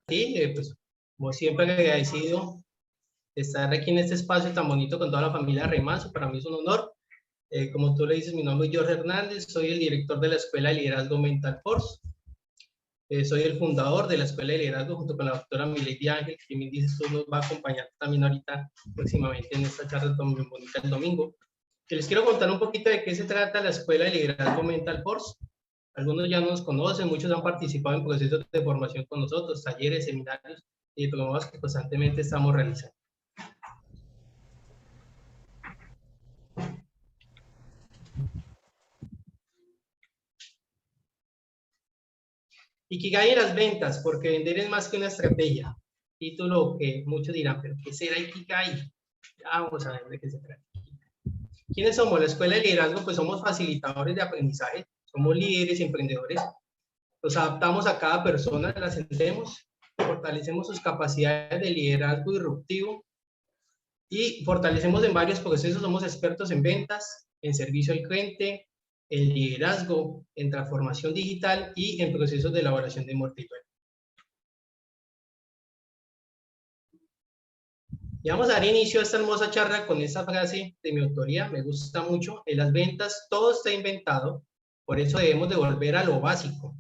ti, pues, como siempre agradecido de estar aquí en este espacio tan bonito con toda la familia Remanso. Para mí es un honor. Como tú le dices, mi nombre es Jorge Hernández, soy el director de la Escuela de Liderazgo Mental Force. Soy el fundador de la Escuela de Liderazgo junto con la doctora Milady Ángel, que me dice tú nos va a acompañar también ahorita próximamente en esta charla tan bonita el domingo. Que les quiero contar un poquito de qué se trata la Escuela de Liderazgo Mental Force. Algunos ya nos conocen, muchos han participado en procesos de formación con nosotros, talleres, seminarios y diplomados que constantemente estamos realizando. Ikigai en las ventas, porque vender es más que una estrategia. Título que muchos dirán, pero ¿qué será Ikigai? Ya vamos a ver de qué se trata. ¿Quiénes somos? La Escuela de Liderazgo, pues somos facilitadores de aprendizaje, somos líderes y emprendedores. Nos adaptamos a cada persona, las entendemos, fortalecemos sus capacidades de liderazgo disruptivo y fortalecemos en varios procesos. Somos expertos en ventas, en servicio al cliente, en liderazgo, en transformación digital y en procesos de elaboración de mortitude. Y vamos a dar inicio a esta hermosa charla con esta frase de mi autoría, me gusta mucho. En las ventas todo está inventado, por eso debemos de volver a lo básico.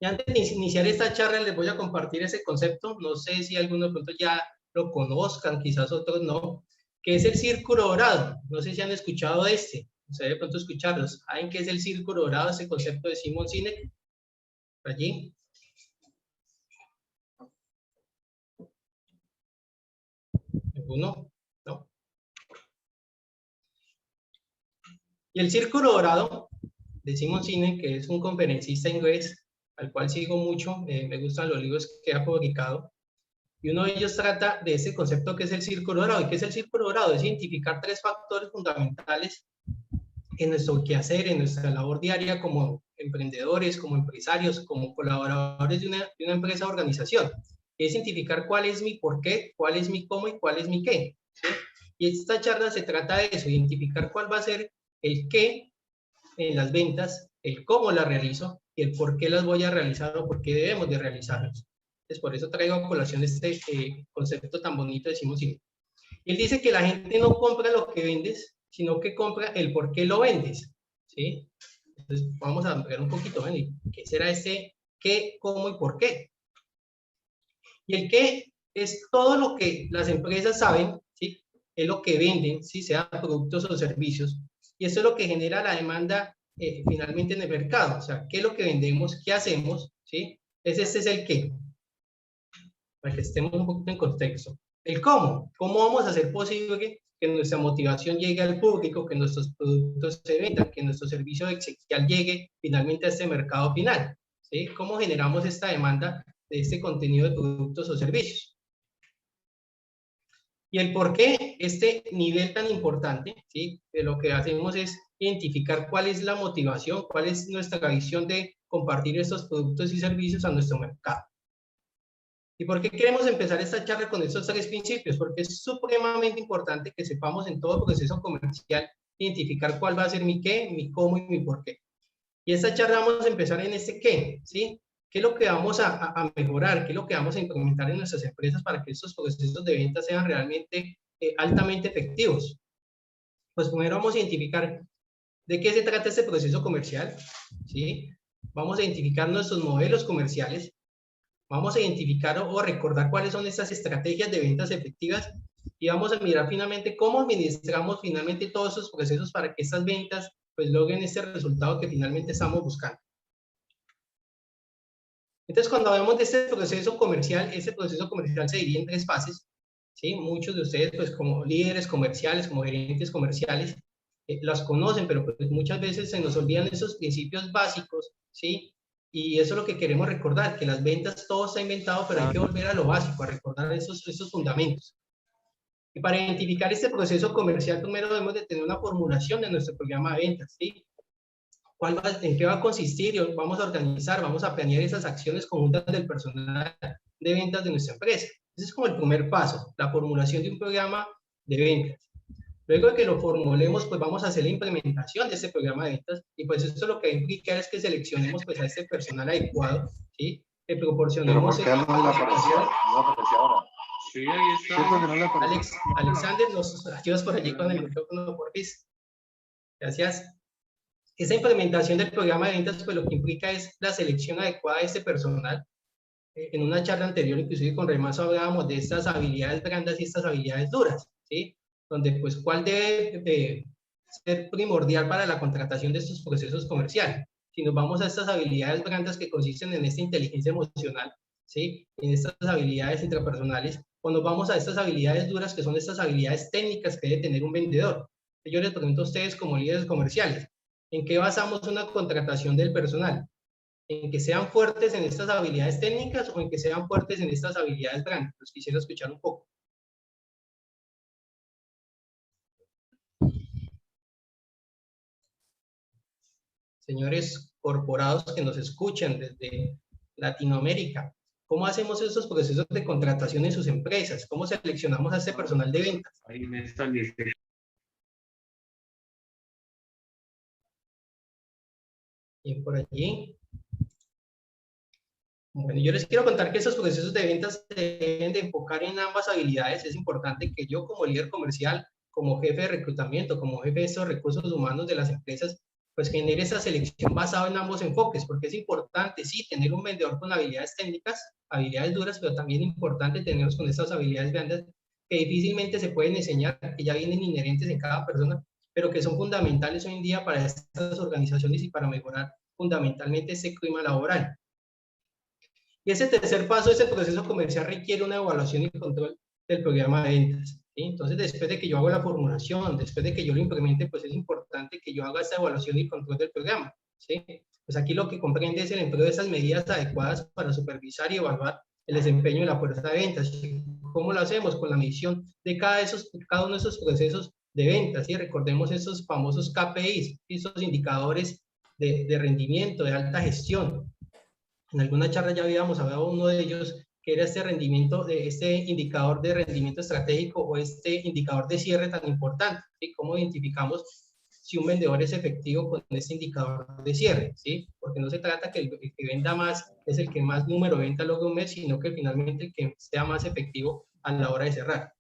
Y antes de iniciar esta charla les voy a compartir ese concepto, no sé si algunos de pronto ya lo conozcan, quizás otros no, que es el círculo dorado. No sé si han escuchado de este, no sé de pronto escucharlos. ¿Saben qué es el círculo dorado, ese concepto de Simon Sinek? Allí. ¿Alguno? ¿No? Y el círculo dorado de Simon Sinek, que es un conferencista inglés, al cual sigo mucho, me gustan los libros que ha publicado, y uno de ellos trata de ese concepto que es el círculo dorado. ¿Y qué es el círculo dorado? Es identificar tres factores fundamentales en nuestro quehacer, en nuestra labor diaria como emprendedores, como empresarios, como colaboradores de una empresa o organización. Es identificar cuál es mi por qué, cuál es mi cómo y cuál es mi qué. ¿Sí? Y esta charla se trata de eso, identificar cuál va a ser el qué en las ventas, el cómo las realizo y el por qué las voy a realizar o por qué debemos de realizarlas. Entonces, por eso traigo a colación este concepto tan bonito de Simon Sinek. Él dice que la gente no compra lo que vendes, sino que compra el por qué lo vendes. ¿Sí? Entonces, vamos a ver un poquito, ¿eh? ¿Qué será ese qué, cómo y por qué? Y el qué es todo lo que las empresas saben, ¿sí? Es lo que venden, ¿sí? Sea productos o servicios, y eso es lo que genera la demanda finalmente en el mercado. O sea, ¿qué es lo que vendemos? ¿Qué hacemos? ¿Sí? Este es el qué, para que estemos un poquito en contexto. El cómo. ¿Cómo vamos a hacer posible que nuestra motivación llegue al público, que nuestros productos se vendan, que nuestro servicio exequial llegue finalmente a este mercado final? ¿Sí? ¿Cómo generamos esta demanda de este contenido de productos o servicios? Y el por qué este nivel tan importante, ¿sí? De lo que hacemos es identificar cuál es la motivación, cuál es nuestra visión de compartir estos productos y servicios a nuestro mercado. ¿Y por qué queremos empezar esta charla con estos tres principios? Porque es supremamente importante que sepamos en todo proceso comercial identificar cuál va a ser mi qué, mi cómo y mi por qué. Y esta charla vamos a empezar en este qué, ¿sí? ¿Qué es lo que vamos a mejorar? ¿Qué es lo que vamos a implementar en nuestras empresas para que estos procesos de venta sean realmente altamente efectivos? Pues primero vamos a identificar de qué se trata este proceso comercial, ¿sí? Vamos a identificar nuestros modelos comerciales, vamos a identificar o recordar cuáles son estas estrategias de ventas efectivas y vamos a mirar finalmente cómo administramos finalmente todos esos procesos para que estas ventas pues logren este resultado que finalmente estamos buscando. Entonces, cuando hablamos de este proceso comercial se divide en tres fases, ¿sí? Muchos de ustedes, pues como líderes comerciales, como gerentes comerciales, las conocen, pero pues muchas veces se nos olvidan esos principios básicos, ¿sí? Y eso es lo que queremos recordar, que las ventas todo está inventado, pero hay que volver a lo básico, a recordar esos fundamentos. Y para identificar este proceso comercial, primero debemos de tener una formulación de nuestro programa de ventas, ¿sí? ¿En qué va a consistir? Vamos a organizar, vamos a planear esas acciones conjuntas del personal de ventas de nuestra empresa. Ese es como el primer paso, la formulación de un programa de ventas. Luego de que lo formulemos, pues vamos a hacer la implementación de este programa de ventas, y pues esto lo que implica es que seleccionemos pues a este personal adecuado, ¿sí? Que Pero proporcionemos ¿por qué no le apareció? No apareció ahora. Sí, ahí está. Sí, porque no le apareció. Alexander, nos ayudas por allí con el micrófono, por favor. Gracias. Esa implementación del programa de ventas, pues lo que implica es la selección adecuada de este personal. En una charla anterior, inclusive con Remazo, hablábamos de estas habilidades blandas y estas habilidades duras, ¿sí? Donde, pues, ¿cuál debe ser primordial para la contratación de estos procesos comerciales? Si nos vamos a estas habilidades blandas que consisten en esta inteligencia emocional, ¿sí? En estas habilidades intrapersonales, o nos vamos a estas habilidades duras, que son estas habilidades técnicas que debe tener un vendedor. Yo les pregunto a ustedes como líderes comerciales, ¿en qué basamos una contratación del personal? ¿En que sean fuertes en estas habilidades técnicas o en que sean fuertes en estas habilidades blandas? Los quisiera escuchar un poco. Señores corporados que nos escuchan desde Latinoamérica, ¿cómo hacemos estos procesos de contratación en sus empresas? ¿Cómo seleccionamos a este personal de ventas? Ahí me saliste. Bien, por allí. Bueno, yo les quiero contar que esos procesos de ventas se deben de enfocar en ambas habilidades. Es importante que yo como líder comercial, como jefe de reclutamiento, como jefe de estos recursos humanos de las empresas, pues genere esa selección basada en ambos enfoques, porque es importante, sí, tener un vendedor con habilidades técnicas, habilidades duras, pero también importante tenerlos con estas habilidades blandas que difícilmente se pueden enseñar, que ya vienen inherentes en cada persona, pero que son fundamentales hoy en día para estas organizaciones y para mejorar fundamentalmente ese clima laboral. Y ese tercer paso, ese proceso comercial requiere una evaluación y control del programa de ventas, ¿sí? Entonces, después de que yo hago la formulación, después de que yo lo implemente, pues es importante que yo haga esa evaluación y control del programa, ¿sí? Pues aquí lo que comprende es el empleo de esas medidas adecuadas para supervisar y evaluar el desempeño de la fuerza de ventas. ¿Cómo lo hacemos? Con la medición de cada uno de esos procesos de ventas, ¿sí? Recordemos esos famosos KPIs, esos indicadores de rendimiento, de alta gestión. En alguna charla ya habíamos hablado uno de ellos, que era este rendimiento, este indicador de rendimiento estratégico o este indicador de cierre tan importante, ¿sí? ¿Cómo identificamos si un vendedor es efectivo con este indicador de cierre? ¿Sí? Porque no se trata que el que venda más es el que más número de venta logra un mes, sino que finalmente el que sea más efectivo a la hora de cerrar.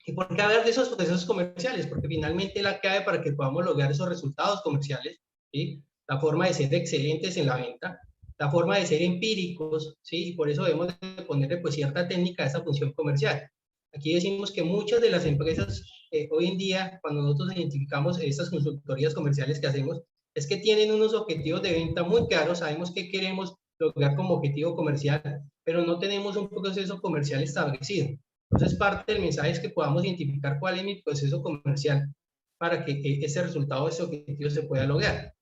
¿Y por qué hablar de esos procesos comerciales? Porque finalmente la clave para que podamos lograr esos resultados comerciales, ¿sí? La forma de ser excelentes en la venta, la forma de ser empíricos, ¿sí? Y por eso debemos de ponerle pues cierta técnica a esa función comercial. Aquí decimos que muchas de las empresas hoy en día, cuando nosotros identificamos estas consultorías comerciales que hacemos, es que tienen unos objetivos de venta muy claros, sabemos qué queremos lograr como objetivo comercial, pero no tenemos un proceso comercial establecido. Entonces, parte del mensaje es que podamos identificar cuál es mi proceso comercial para que ese resultado, ese objetivo se pueda lograr.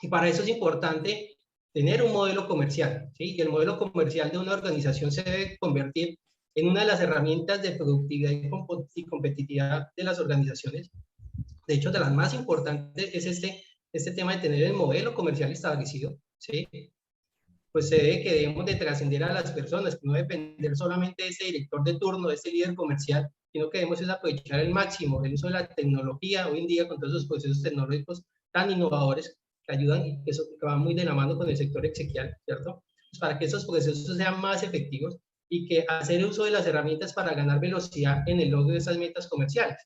Y para eso es importante tener un modelo comercial, ¿sí? Y el modelo comercial de una organización se debe convertir en una de las herramientas de productividad y competitividad de las organizaciones. De hecho, de las más importantes es este tema de tener el modelo comercial establecido, ¿sí? Pues se debe que debemos de trascender a las personas, que no depender solamente de ese director de turno, de ese líder comercial, sino que debemos es aprovechar el máximo el uso de la tecnología hoy en día con todos esos procesos tecnológicos tan innovadores que ayudan y que van muy de la mano con el sector exequial, ¿cierto? Pues para que esos procesos sean más efectivos y que hacer uso de las herramientas para ganar velocidad en el logro de esas metas comerciales.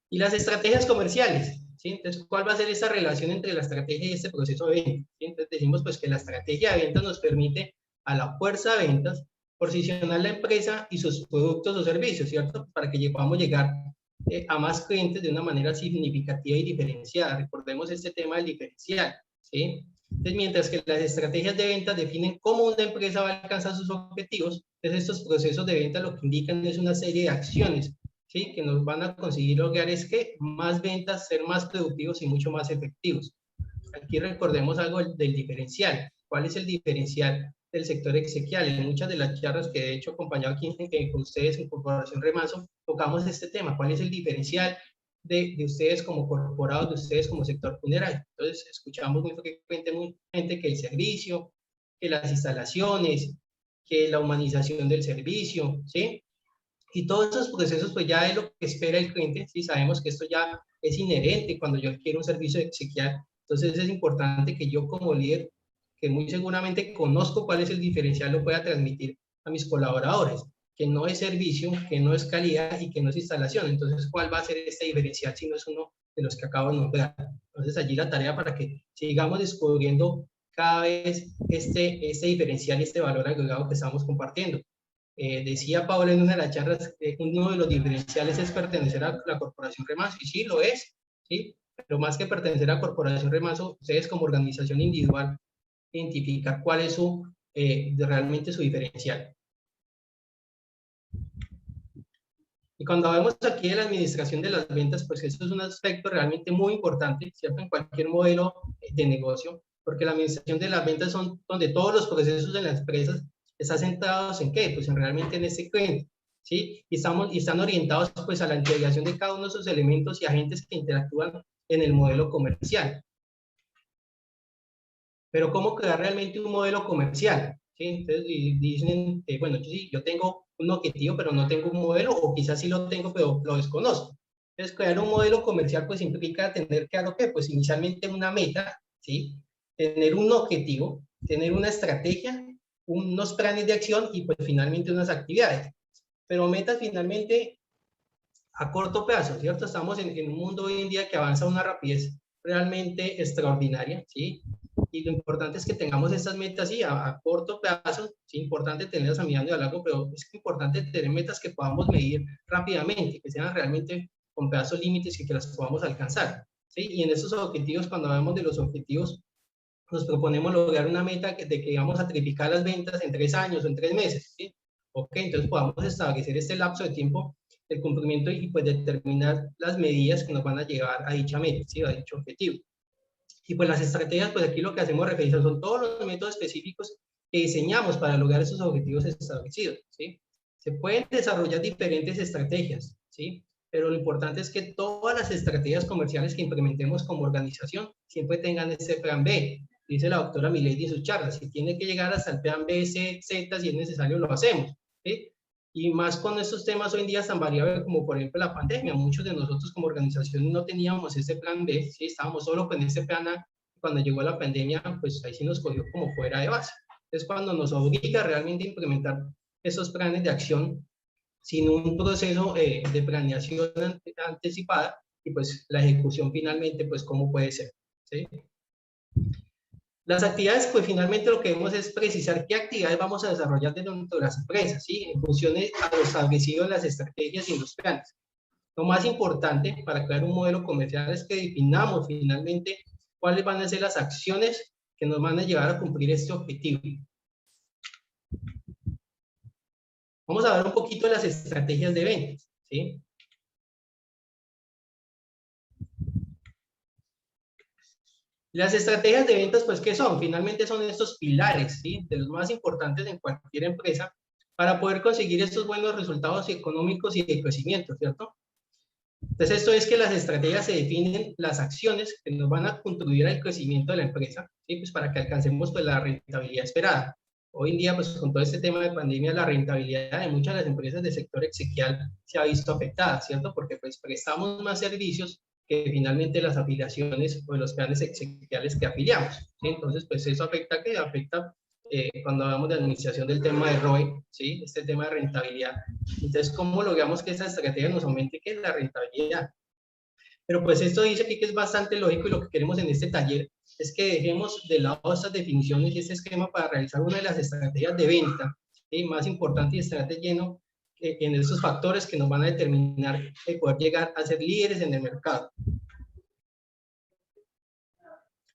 Y las estrategias comerciales, ¿sí? Entonces, ¿cuál va a ser esa relación entre la estrategia y este proceso de venta? ¿Sí? Entonces, decimos pues que la estrategia de ventas nos permite a la fuerza de ventas posicionar la empresa y sus productos o servicios, ¿cierto? Para que podamos llegar a más clientes de una manera significativa y diferenciada. Recordemos este tema del diferencial, ¿sí? Entonces, mientras que las estrategias de ventas definen cómo una empresa va a alcanzar sus objetivos, entonces estos procesos de venta lo que indican es una serie de acciones, ¿sí? Que nos van a conseguir lograr es que más ventas, ser más productivos y mucho más efectivos. Aquí recordemos algo del diferencial. ¿Cuál es el diferencial del sector exequial? En muchas de las charlas que he hecho acompañado aquí con ustedes en Corporación Remazo, tocamos este tema. ¿Cuál es el diferencial de ustedes como corporados, de ustedes como sector funerario? Entonces, escuchamos muy frecuentemente que el servicio, que las instalaciones, que la humanización del servicio, ¿sí? Y todos esos procesos, pues ya es lo que espera el cliente, ¿sí? Sabemos que esto ya es inherente cuando yo quiero un servicio exequial. Entonces es importante que yo como líder, que muy seguramente conozco cuál es el diferencial, lo pueda transmitir a mis colaboradores, que no es servicio, que no es calidad y que no es instalación. Entonces, ¿cuál va a ser este diferencial si no es uno de los que acabo de nombrar? Entonces, allí la tarea para que sigamos descubriendo cada vez este diferencial y este valor agregado que estamos compartiendo. Decía Paola en una de las charlas, uno de los diferenciales es pertenecer a la Corporación Remanso, y sí, lo es, ¿sí? Pero más que pertenecer a Corporación Remanso, ustedes como organización individual, identificar cuál es realmente su diferencial. Y cuando vemos aquí de la administración de las ventas, pues eso es un aspecto realmente muy importante, ¿cierto? En cualquier modelo de negocio, porque la administración de las ventas son donde todos los procesos de las empresas están centrados en qué, pues en realmente en ese cliente, ¿sí? Y están orientados pues a la integración de cada uno de esos elementos y agentes que interactúan en el modelo comercial. Pero ¿cómo crear realmente un modelo comercial? ¿Sí? Entonces dicen, bueno, yo tengo un objetivo, pero no tengo un modelo, o quizás sí lo tengo, pero lo desconozco. Entonces, crear un modelo comercial pues implica tener claro que, pues inicialmente una meta, ¿sí? Tener un objetivo, tener una estrategia, unos planes de acción y pues finalmente unas actividades. Pero metas finalmente a corto plazo, ¿cierto? Estamos en un mundo hoy en día que avanza a una rapidez realmente extraordinaria, ¿sí? Y lo importante es que tengamos estas metas, sí, a corto plazo, es importante tenerlas a mediano y a largo, pero es importante tener metas que podamos medir rápidamente, que sean realmente con plazos límites y que las podamos alcanzar, ¿sí? Y en esos objetivos, cuando hablamos de los objetivos, nos proponemos lograr una meta de que vamos a triplicar las ventas en 3 años o en 3 meses, ¿sí? Ok, entonces podamos establecer este lapso de tiempo, el cumplimiento y pues determinar las medidas que nos van a llevar a dicha meta, ¿sí? A dicho objetivo. Y pues las estrategias, pues aquí lo que hacemos referencia son todos los métodos específicos que diseñamos para lograr esos objetivos establecidos, ¿sí? Se pueden desarrollar diferentes estrategias, ¿sí? Pero lo importante es que todas las estrategias comerciales que implementemos como organización siempre tengan ese plan B. Dice la doctora Milady en sus charlas, si tiene que llegar hasta el plan B, C, Z, si es necesario, lo hacemos, ¿sí? Y más con estos temas hoy en día tan variables como por ejemplo la pandemia. Muchos de nosotros como organización no teníamos ese plan B, ¿sí? Estábamos solo con ese plan A. Cuando llegó la pandemia, pues ahí sí nos cogió como fuera de base. Es cuando nos obliga realmente a implementar esos planes de acción sin un proceso de planeación anticipada y pues la ejecución finalmente, pues cómo puede ser, ¿sí? Las actividades, pues finalmente lo que vemos es precisar qué actividades vamos a desarrollar dentro de las empresas, ¿sí? En función a lo establecido en las estrategias y en los planes. Lo más importante para crear un modelo comercial es que definamos finalmente cuáles van a ser las acciones que nos van a llevar a cumplir este objetivo. Vamos a hablar un poquito de las estrategias de ventas, ¿sí? Las estrategias de ventas, pues, ¿qué son? Finalmente son estos pilares, ¿sí? De los más importantes en cualquier empresa para poder conseguir estos buenos resultados económicos y de crecimiento, ¿cierto? Entonces, esto es que las estrategias se definen las acciones que nos van a contribuir al crecimiento de la empresa, ¿sí? Pues para que alcancemos pues, la rentabilidad esperada. Hoy en día, pues con todo este tema de pandemia, la rentabilidad de muchas de las empresas del sector exequial se ha visto afectada, ¿cierto? Porque pues prestamos más servicios que finalmente las afiliaciones o los planes exequiales que afiliamos, ¿sí? Entonces, pues eso afecta, ¿qué? Afecta cuando hablamos de administración del tema de ROI, ¿sí? Este tema de rentabilidad. Entonces, ¿cómo logramos que esta estrategia nos aumente qué? La rentabilidad? Pero pues esto dice que es bastante lógico y lo que queremos en este taller es que dejemos de lado estas definiciones y este esquema para realizar una de las estrategias de venta, ¿sí? Más importante y estar lleno en esos factores que nos van a determinar de poder llegar a ser líderes en el mercado.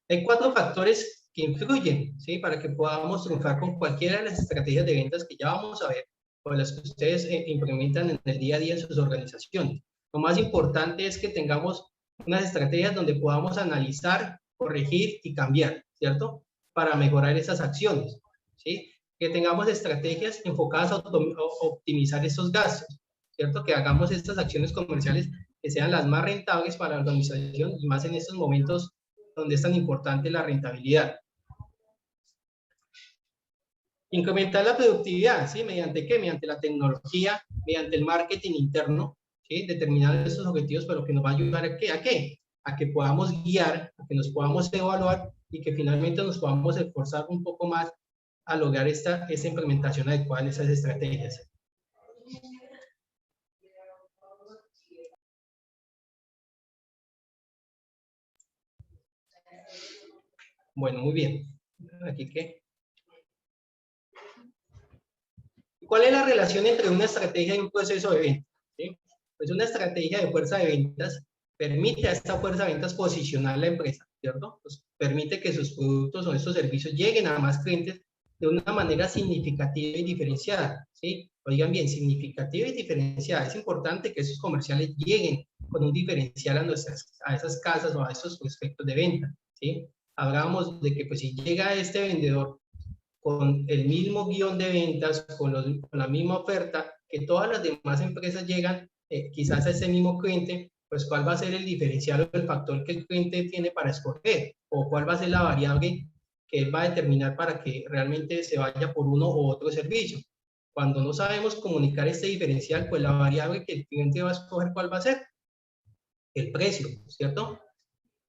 Hay 4 factores que influyen, ¿sí? Para que podamos triunfar con cualquiera de las estrategias de ventas que ya vamos a ver, o las que ustedes implementan en el día a día en sus organizaciones. Lo más importante es que tengamos unas estrategias donde podamos analizar, corregir y cambiar, ¿cierto? Para mejorar esas acciones, ¿sí? Que tengamos estrategias enfocadas a optimizar esos gastos, ¿cierto? Que hagamos estas acciones comerciales que sean las más rentables para la organización y más en estos momentos donde es tan importante la rentabilidad. Incrementar la productividad, ¿sí? ¿Mediante qué? Mediante la tecnología, mediante el marketing interno, ¿sí? Determinar esos objetivos, pero que nos va a ayudar a qué? ¿A qué? A que podamos guiar, a que nos podamos evaluar y que finalmente nos podamos esforzar un poco más a lograr esa implementación adecuada en esas estrategias. Bueno, muy bien. Aquí qué. ¿Cuál es la relación entre una estrategia y un proceso de venta? ¿Sí? Pues una estrategia de fuerza de ventas permite a esta fuerza de ventas posicionar la empresa, ¿cierto? Pues permite que sus productos o estos servicios lleguen a más clientes de una manera significativa y diferenciada, ¿sí? Oigan bien, significativa y diferenciada. Es importante que esos comerciales lleguen con un diferencial a esas casas o a esos prospectos de venta, ¿sí? Hablábamos de que pues si llega este vendedor con el mismo guión de ventas, con la misma oferta, que todas las demás empresas llegan quizás a ese mismo cliente, pues cuál va a ser el diferencial o el factor que el cliente tiene para escoger, o cuál va a ser la variable que él va a determinar para que realmente se vaya por uno u otro servicio. Cuando no sabemos comunicar este diferencial, pues la variable que el cliente va a escoger, ¿cuál va a ser? El precio, ¿cierto?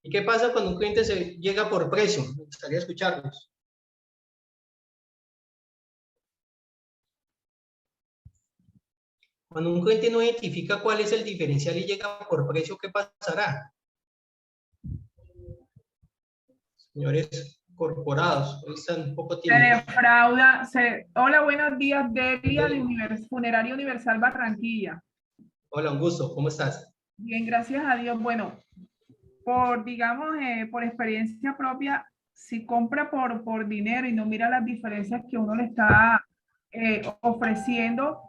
¿Y qué pasa cuando un cliente se llega por precio? Me gustaría escucharlos. Cuando un cliente no identifica cuál es el diferencial y llega por precio, ¿qué pasará? Señores corporados, hoy están un poco Se tímidos. defrauda. Hola, buenos días, Delia de Funeraria Universal Barranquilla. Hola, un gusto, ¿cómo estás? Bien, gracias a Dios. Bueno, digamos, por experiencia propia, si compra por dinero y no mira las diferencias que uno le está ofreciendo,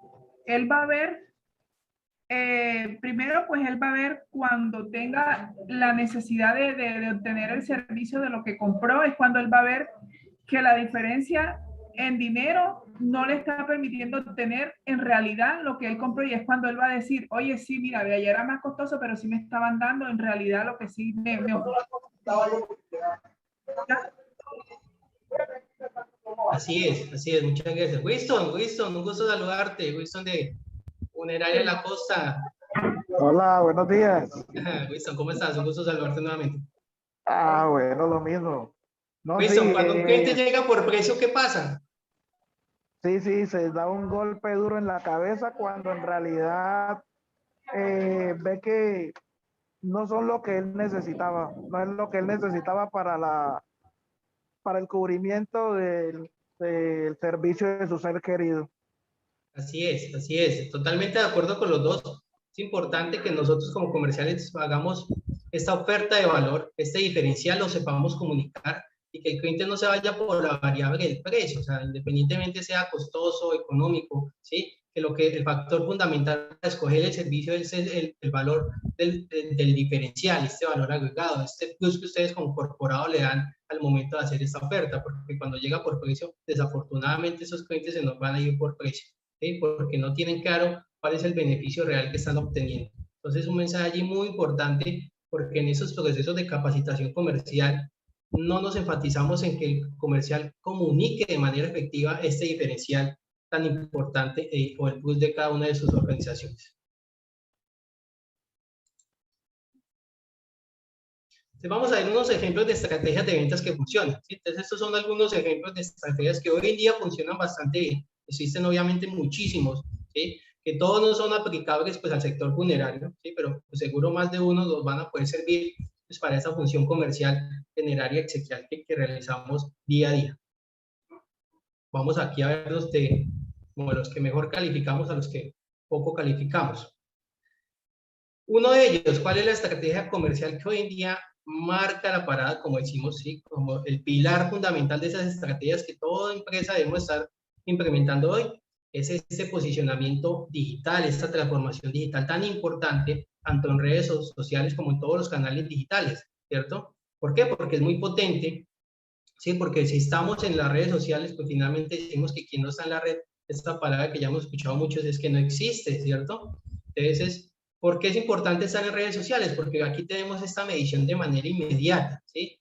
él va a ver, primero, pues él va a ver cuando tenga la necesidad de obtener el servicio de lo que compró, es cuando él va a ver que la diferencia en dinero no le está permitiendo obtener en realidad lo que él compró, y es cuando él va a decir, oye, sí, mira, de ayer era más costoso, pero sí me estaban dando en realidad lo que sí me así es, muchas gracias. Winston, un gusto saludarte, Winston de Funeraria de la Costa. Hola, buenos días. Winston, ¿cómo estás? Un gusto saludarte nuevamente. Bueno, lo mismo. No, Winston, sí, cuando un cliente llega por precio, ¿qué pasa? sí, se da un golpe duro en la cabeza cuando en realidad ve que no son lo que él necesitaba, no es lo que él necesitaba para el cubrimiento del servicio de su ser querido. Así es, totalmente de acuerdo con los dos. Es importante que nosotros como comerciales hagamos esta oferta de valor, este diferencial lo sepamos comunicar y que el cliente no se vaya por la variable del precio, o sea, independientemente sea costoso, económico, ¿sí? Que el factor fundamental para escoger el servicio es el valor del diferencial, este valor agregado, este plus que ustedes como corporado le dan al momento de hacer esta oferta, porque cuando llega por precio, desafortunadamente esos clientes se nos van a ir por precio. ¿Sí? Porque no tienen claro cuál es el beneficio real que están obteniendo. Entonces, un mensaje allí muy importante, porque en esos procesos de capacitación comercial no nos enfatizamos en que el comercial comunique de manera efectiva este diferencial tan importante o el plus de cada una de sus organizaciones. Entonces, vamos a ver unos ejemplos de estrategias de ventas que funcionan. ¿Sí? Entonces, estos son algunos ejemplos de estrategias que hoy en día funcionan bastante bien. Existen obviamente muchísimos, ¿sí? Que todos no son aplicables pues, al sector funerario, ¿sí? Pero pues, seguro más de uno los van a poder servir pues, para esa función comercial, generaria, exequial que realizamos día a día. Vamos aquí a ver como los que mejor calificamos a los que poco calificamos. Uno de ellos, ¿cuál es la estrategia comercial que hoy en día marca la parada, como decimos, ¿sí? Como el pilar fundamental de esas estrategias que toda empresa debemos estar implementando hoy? Es este posicionamiento digital, esta transformación digital tan importante, tanto en redes sociales como en todos los canales digitales, ¿cierto? ¿Por qué? Porque es muy potente, ¿sí? Porque si estamos en las redes sociales, pues finalmente decimos que quien no está en la red, esta palabra que ya hemos escuchado muchos es que no existe, ¿cierto? Entonces, ¿por qué es importante estar en redes sociales? Porque aquí tenemos esta medición de manera inmediata, ¿sí?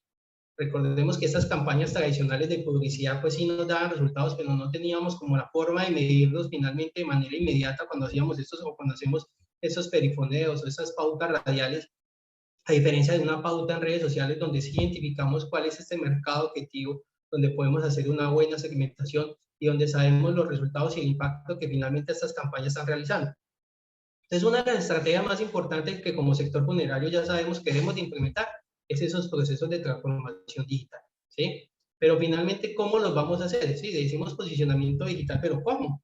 Recordemos que estas campañas tradicionales de publicidad pues sí nos daban resultados, pero no teníamos como la forma de medirlos finalmente de manera inmediata cuando hacíamos estos o cuando hacemos esos perifoneos o esas pautas radiales, a diferencia de una pauta en redes sociales donde sí identificamos cuál es este mercado objetivo, donde podemos hacer una buena segmentación y donde sabemos los resultados y el impacto que finalmente estas campañas están realizando. Entonces, una de las estrategias más importantes que como sector funerario ya sabemos que debemos de implementar es esos procesos de transformación digital, ¿sí? Pero finalmente, ¿cómo los vamos a hacer? Sí, decimos posicionamiento digital, pero ¿cómo?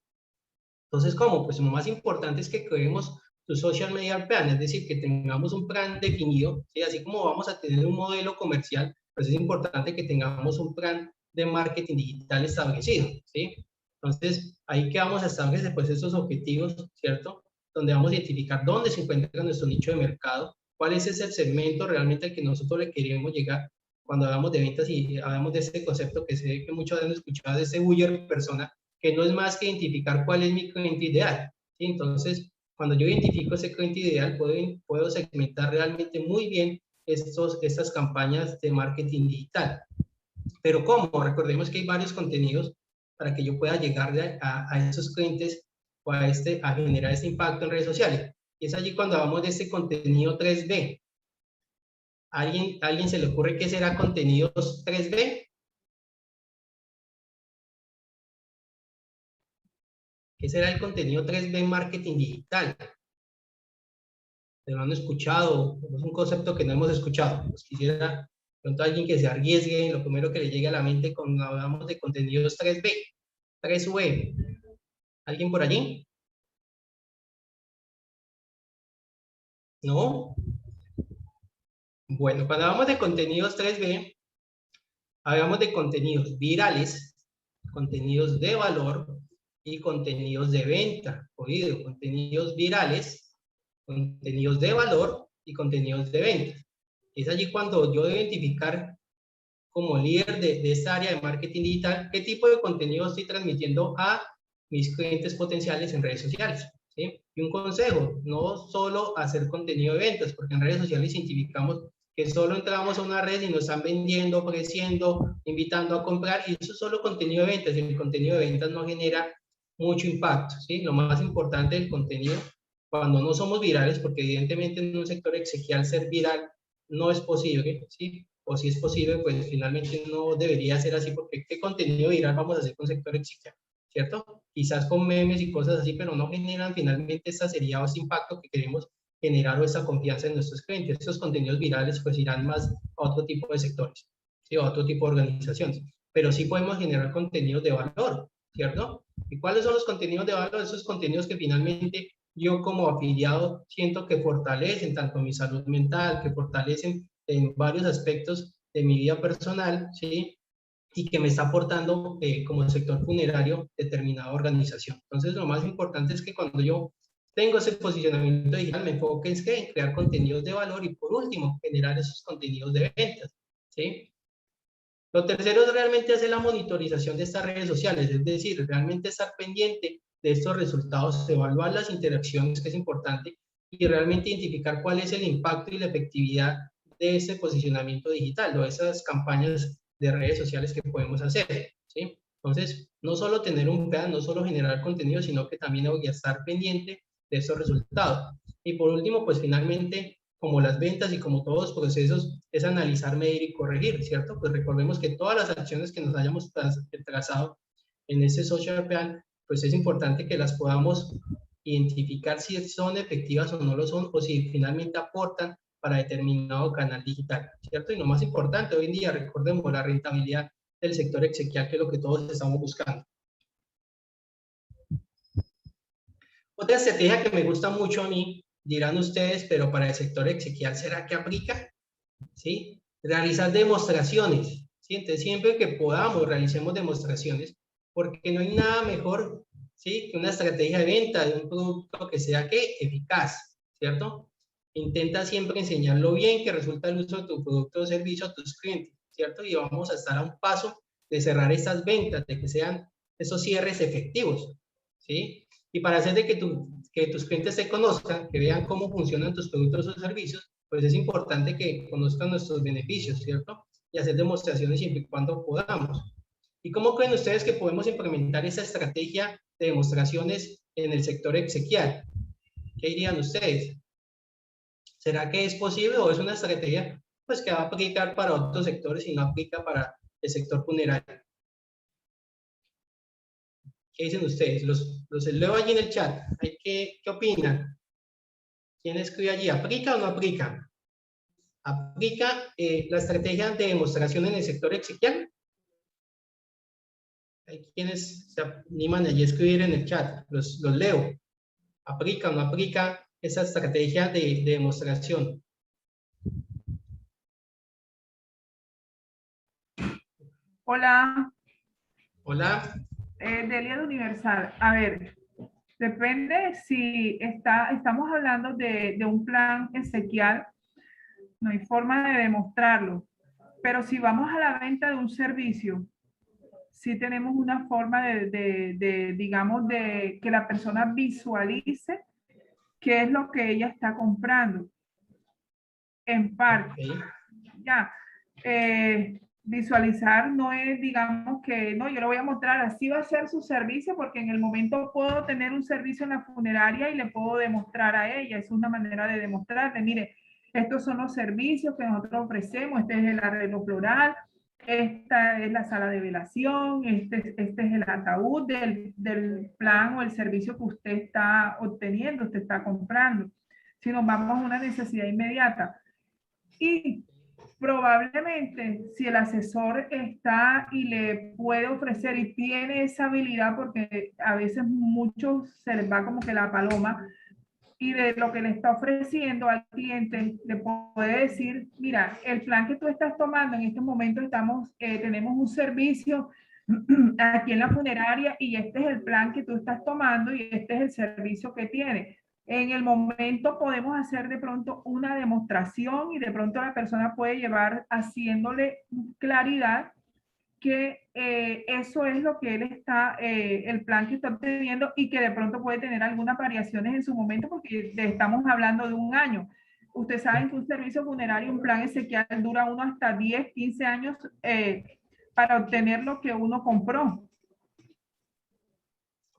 Entonces, ¿cómo? Pues lo más importante es que creemos tu social media plan, es decir, que tengamos un plan definido, ¿sí? Así como vamos a tener un modelo comercial, pues es importante que tengamos un plan de marketing digital establecido, ¿sí? Entonces, ahí que vamos a establecer pues esos objetivos, ¿cierto? Donde vamos a identificar dónde se encuentra nuestro nicho de mercado, cuál es ese segmento realmente al que nosotros le queremos llegar cuando hablamos de ventas y hablamos de este concepto que sé que muchos han escuchado, de ese buyer persona, que no es más que identificar cuál es mi cliente ideal, ¿sí? Entonces, cuando yo identifico ese cliente ideal, puedo segmentar realmente muy bien estas campañas de marketing digital. Pero ¿cómo? Recordemos que hay varios contenidos para que yo pueda llegar a esos clientes o a generar este impacto en redes sociales. Y es allí cuando hablamos de este contenido 3B. ¿Alguien se le ocurre qué será contenidos 3B? ¿Qué será el contenido 3B en marketing digital? ¿Lo han escuchado? Es un concepto que no hemos escuchado. Pues quisiera, pronto alguien que se arriesgue, lo primero que le llegue a la mente cuando hablamos de contenidos 3B, 3V. ¿Alguien por allí? ¿No? Bueno, cuando hablamos de contenidos 3B, hablamos de contenidos virales, contenidos de valor y contenidos de venta. Oído, contenidos virales, contenidos de valor y contenidos de venta. Es allí cuando yo debo identificar como líder de esta área de marketing digital qué tipo de contenido estoy transmitiendo a mis clientes potenciales en redes sociales, ¿sí? Y un consejo, no solo hacer contenido de ventas, porque en redes sociales identificamos que solo entramos a una red y nos están vendiendo, ofreciendo, invitando a comprar, y eso es solo contenido de ventas, y el contenido de ventas no genera mucho impacto, ¿sí? Lo más importante del contenido, cuando no somos virales, porque evidentemente en un sector exequial ser viral no es posible, ¿sí? O si es posible, pues finalmente no debería ser así, porque ¿qué contenido viral vamos a hacer con sector exequial? ¿Cierto? Quizás con memes y cosas así, pero no generan finalmente esa seriedad o ese impacto que queremos generar o esa confianza en nuestros clientes. Estos contenidos virales pues irán más a otro tipo de sectores, ¿sí? A otro tipo de organizaciones, pero sí podemos generar contenidos de valor, ¿cierto? ¿Y cuáles son los contenidos de valor? Esos contenidos que finalmente yo como afiliado siento que fortalecen tanto mi salud mental, que fortalecen en varios aspectos de mi vida personal, ¿sí? Y que me está aportando como sector funerario determinada organización. Entonces, lo más importante es que cuando yo tengo ese posicionamiento digital, me enfoque en crear contenidos de valor y, por último, generar esos contenidos de ventas, ¿sí? Lo tercero es realmente hacer la monitorización de estas redes sociales, es decir, realmente estar pendiente de estos resultados, evaluar las interacciones, que es importante, y realmente identificar cuál es el impacto y la efectividad de ese posicionamiento digital o de esas campañas de redes sociales que podemos hacer, ¿sí? Entonces, no solo tener un plan, no solo generar contenido, sino que también voy a estar pendiente de esos resultados. Y por último, pues finalmente, como las ventas y como todos los procesos, es analizar, medir y corregir, ¿cierto? Pues recordemos que todas las acciones que nos hayamos trazado en ese social plan, pues es importante que las podamos identificar si son efectivas o no lo son, o si finalmente aportan para determinado canal digital, ¿cierto? Y lo más importante, hoy en día, recordemos la rentabilidad del sector exequial, que es lo que todos estamos buscando. Otra estrategia que me gusta mucho a mí, dirán ustedes, pero para el sector exequial, ¿será que aplica? ¿Sí? Realizar demostraciones, ¿sí? Entonces, siempre que podamos, realicemos demostraciones, porque no hay nada mejor, ¿sí? Que una estrategia de venta de un producto que sea eficaz, ¿cierto? Intenta siempre enseñarlo bien, que resulta el uso de tu producto o servicio a tus clientes, ¿cierto? Y vamos a estar a un paso de cerrar estas ventas, de que sean esos cierres efectivos, ¿sí? Y para hacer de que tus clientes te conozcan, que vean cómo funcionan tus productos o servicios, pues es importante que conozcan nuestros beneficios, ¿cierto? y hacer demostraciones siempre y cuando podamos. ¿Y cómo creen ustedes que podemos implementar esa estrategia de demostraciones en el sector exequial? ¿Qué dirían ustedes? ¿Será que es posible o es una estrategia pues, que va a aplicar para otros sectores y no aplica para el sector funerario? ¿Qué dicen ustedes? Los leo allí en el chat. ¿Qué opinan? ¿Quién escribe allí? ¿Aplica o no aplica? ¿Aplica la estrategia de demostración en el sector exequial? Hay quienes se animan allí a escribir en el chat. Los leo. ¿Aplica o no aplica esa estrategia de demostración? Hola. Hola. Delia de Universal. A ver, depende si estamos hablando de un plan exequial, no hay forma de demostrarlo. Pero si vamos a la venta de un servicio, sí tenemos una forma digamos, de que la persona visualice qué es lo que ella está comprando. En parte. Okay. Ya. Visualizar no es, digamos que, no, yo le voy a mostrar, así va a ser su servicio, porque en el momento puedo tener un servicio en la funeraria y le puedo demostrar a ella, es una manera de demostrarle, mire, estos son los servicios que nosotros ofrecemos, este es el arreglo floral, esta es la sala de velación, este es el ataúd del plan o el servicio que usted está obteniendo, usted está comprando. Si nos vamos a una necesidad inmediata. Y probablemente si el asesor está y le puede ofrecer y tiene esa habilidad, porque a veces muchos se les va como que la paloma, y de lo que le está ofreciendo al cliente, le puede decir, mira, el plan que tú estás tomando en este momento tenemos un servicio aquí en la funeraria y este es el plan que tú estás tomando y este es el servicio que tiene. En el momento podemos hacer de pronto una demostración y de pronto la persona puede llevar haciéndole claridad que eso es lo que él está, el plan que está obteniendo y que de pronto puede tener algunas variaciones en su momento porque estamos hablando de un año. Ustedes saben que un servicio funerario, un plan exequial dura uno hasta 10, 15 años para obtener lo que uno compró.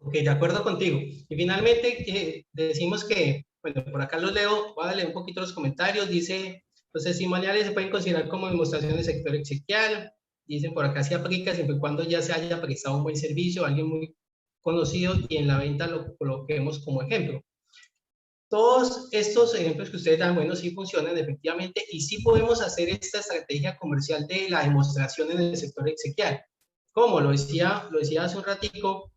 Ok, de acuerdo contigo. Y finalmente decimos que, bueno, por acá los leo, voy a leer un poquito los comentarios. Dice, los testimoniales se pueden considerar como demostración del sector exequial. Dicen por acá se aplica siempre y cuando ya se haya prestado un buen servicio, alguien muy conocido y en la venta lo coloquemos como ejemplo. Todos estos ejemplos que ustedes dan, bueno, sí funcionan efectivamente y sí podemos hacer esta estrategia comercial de la demostración en el sector exequial. Como lo decía hace un ratico,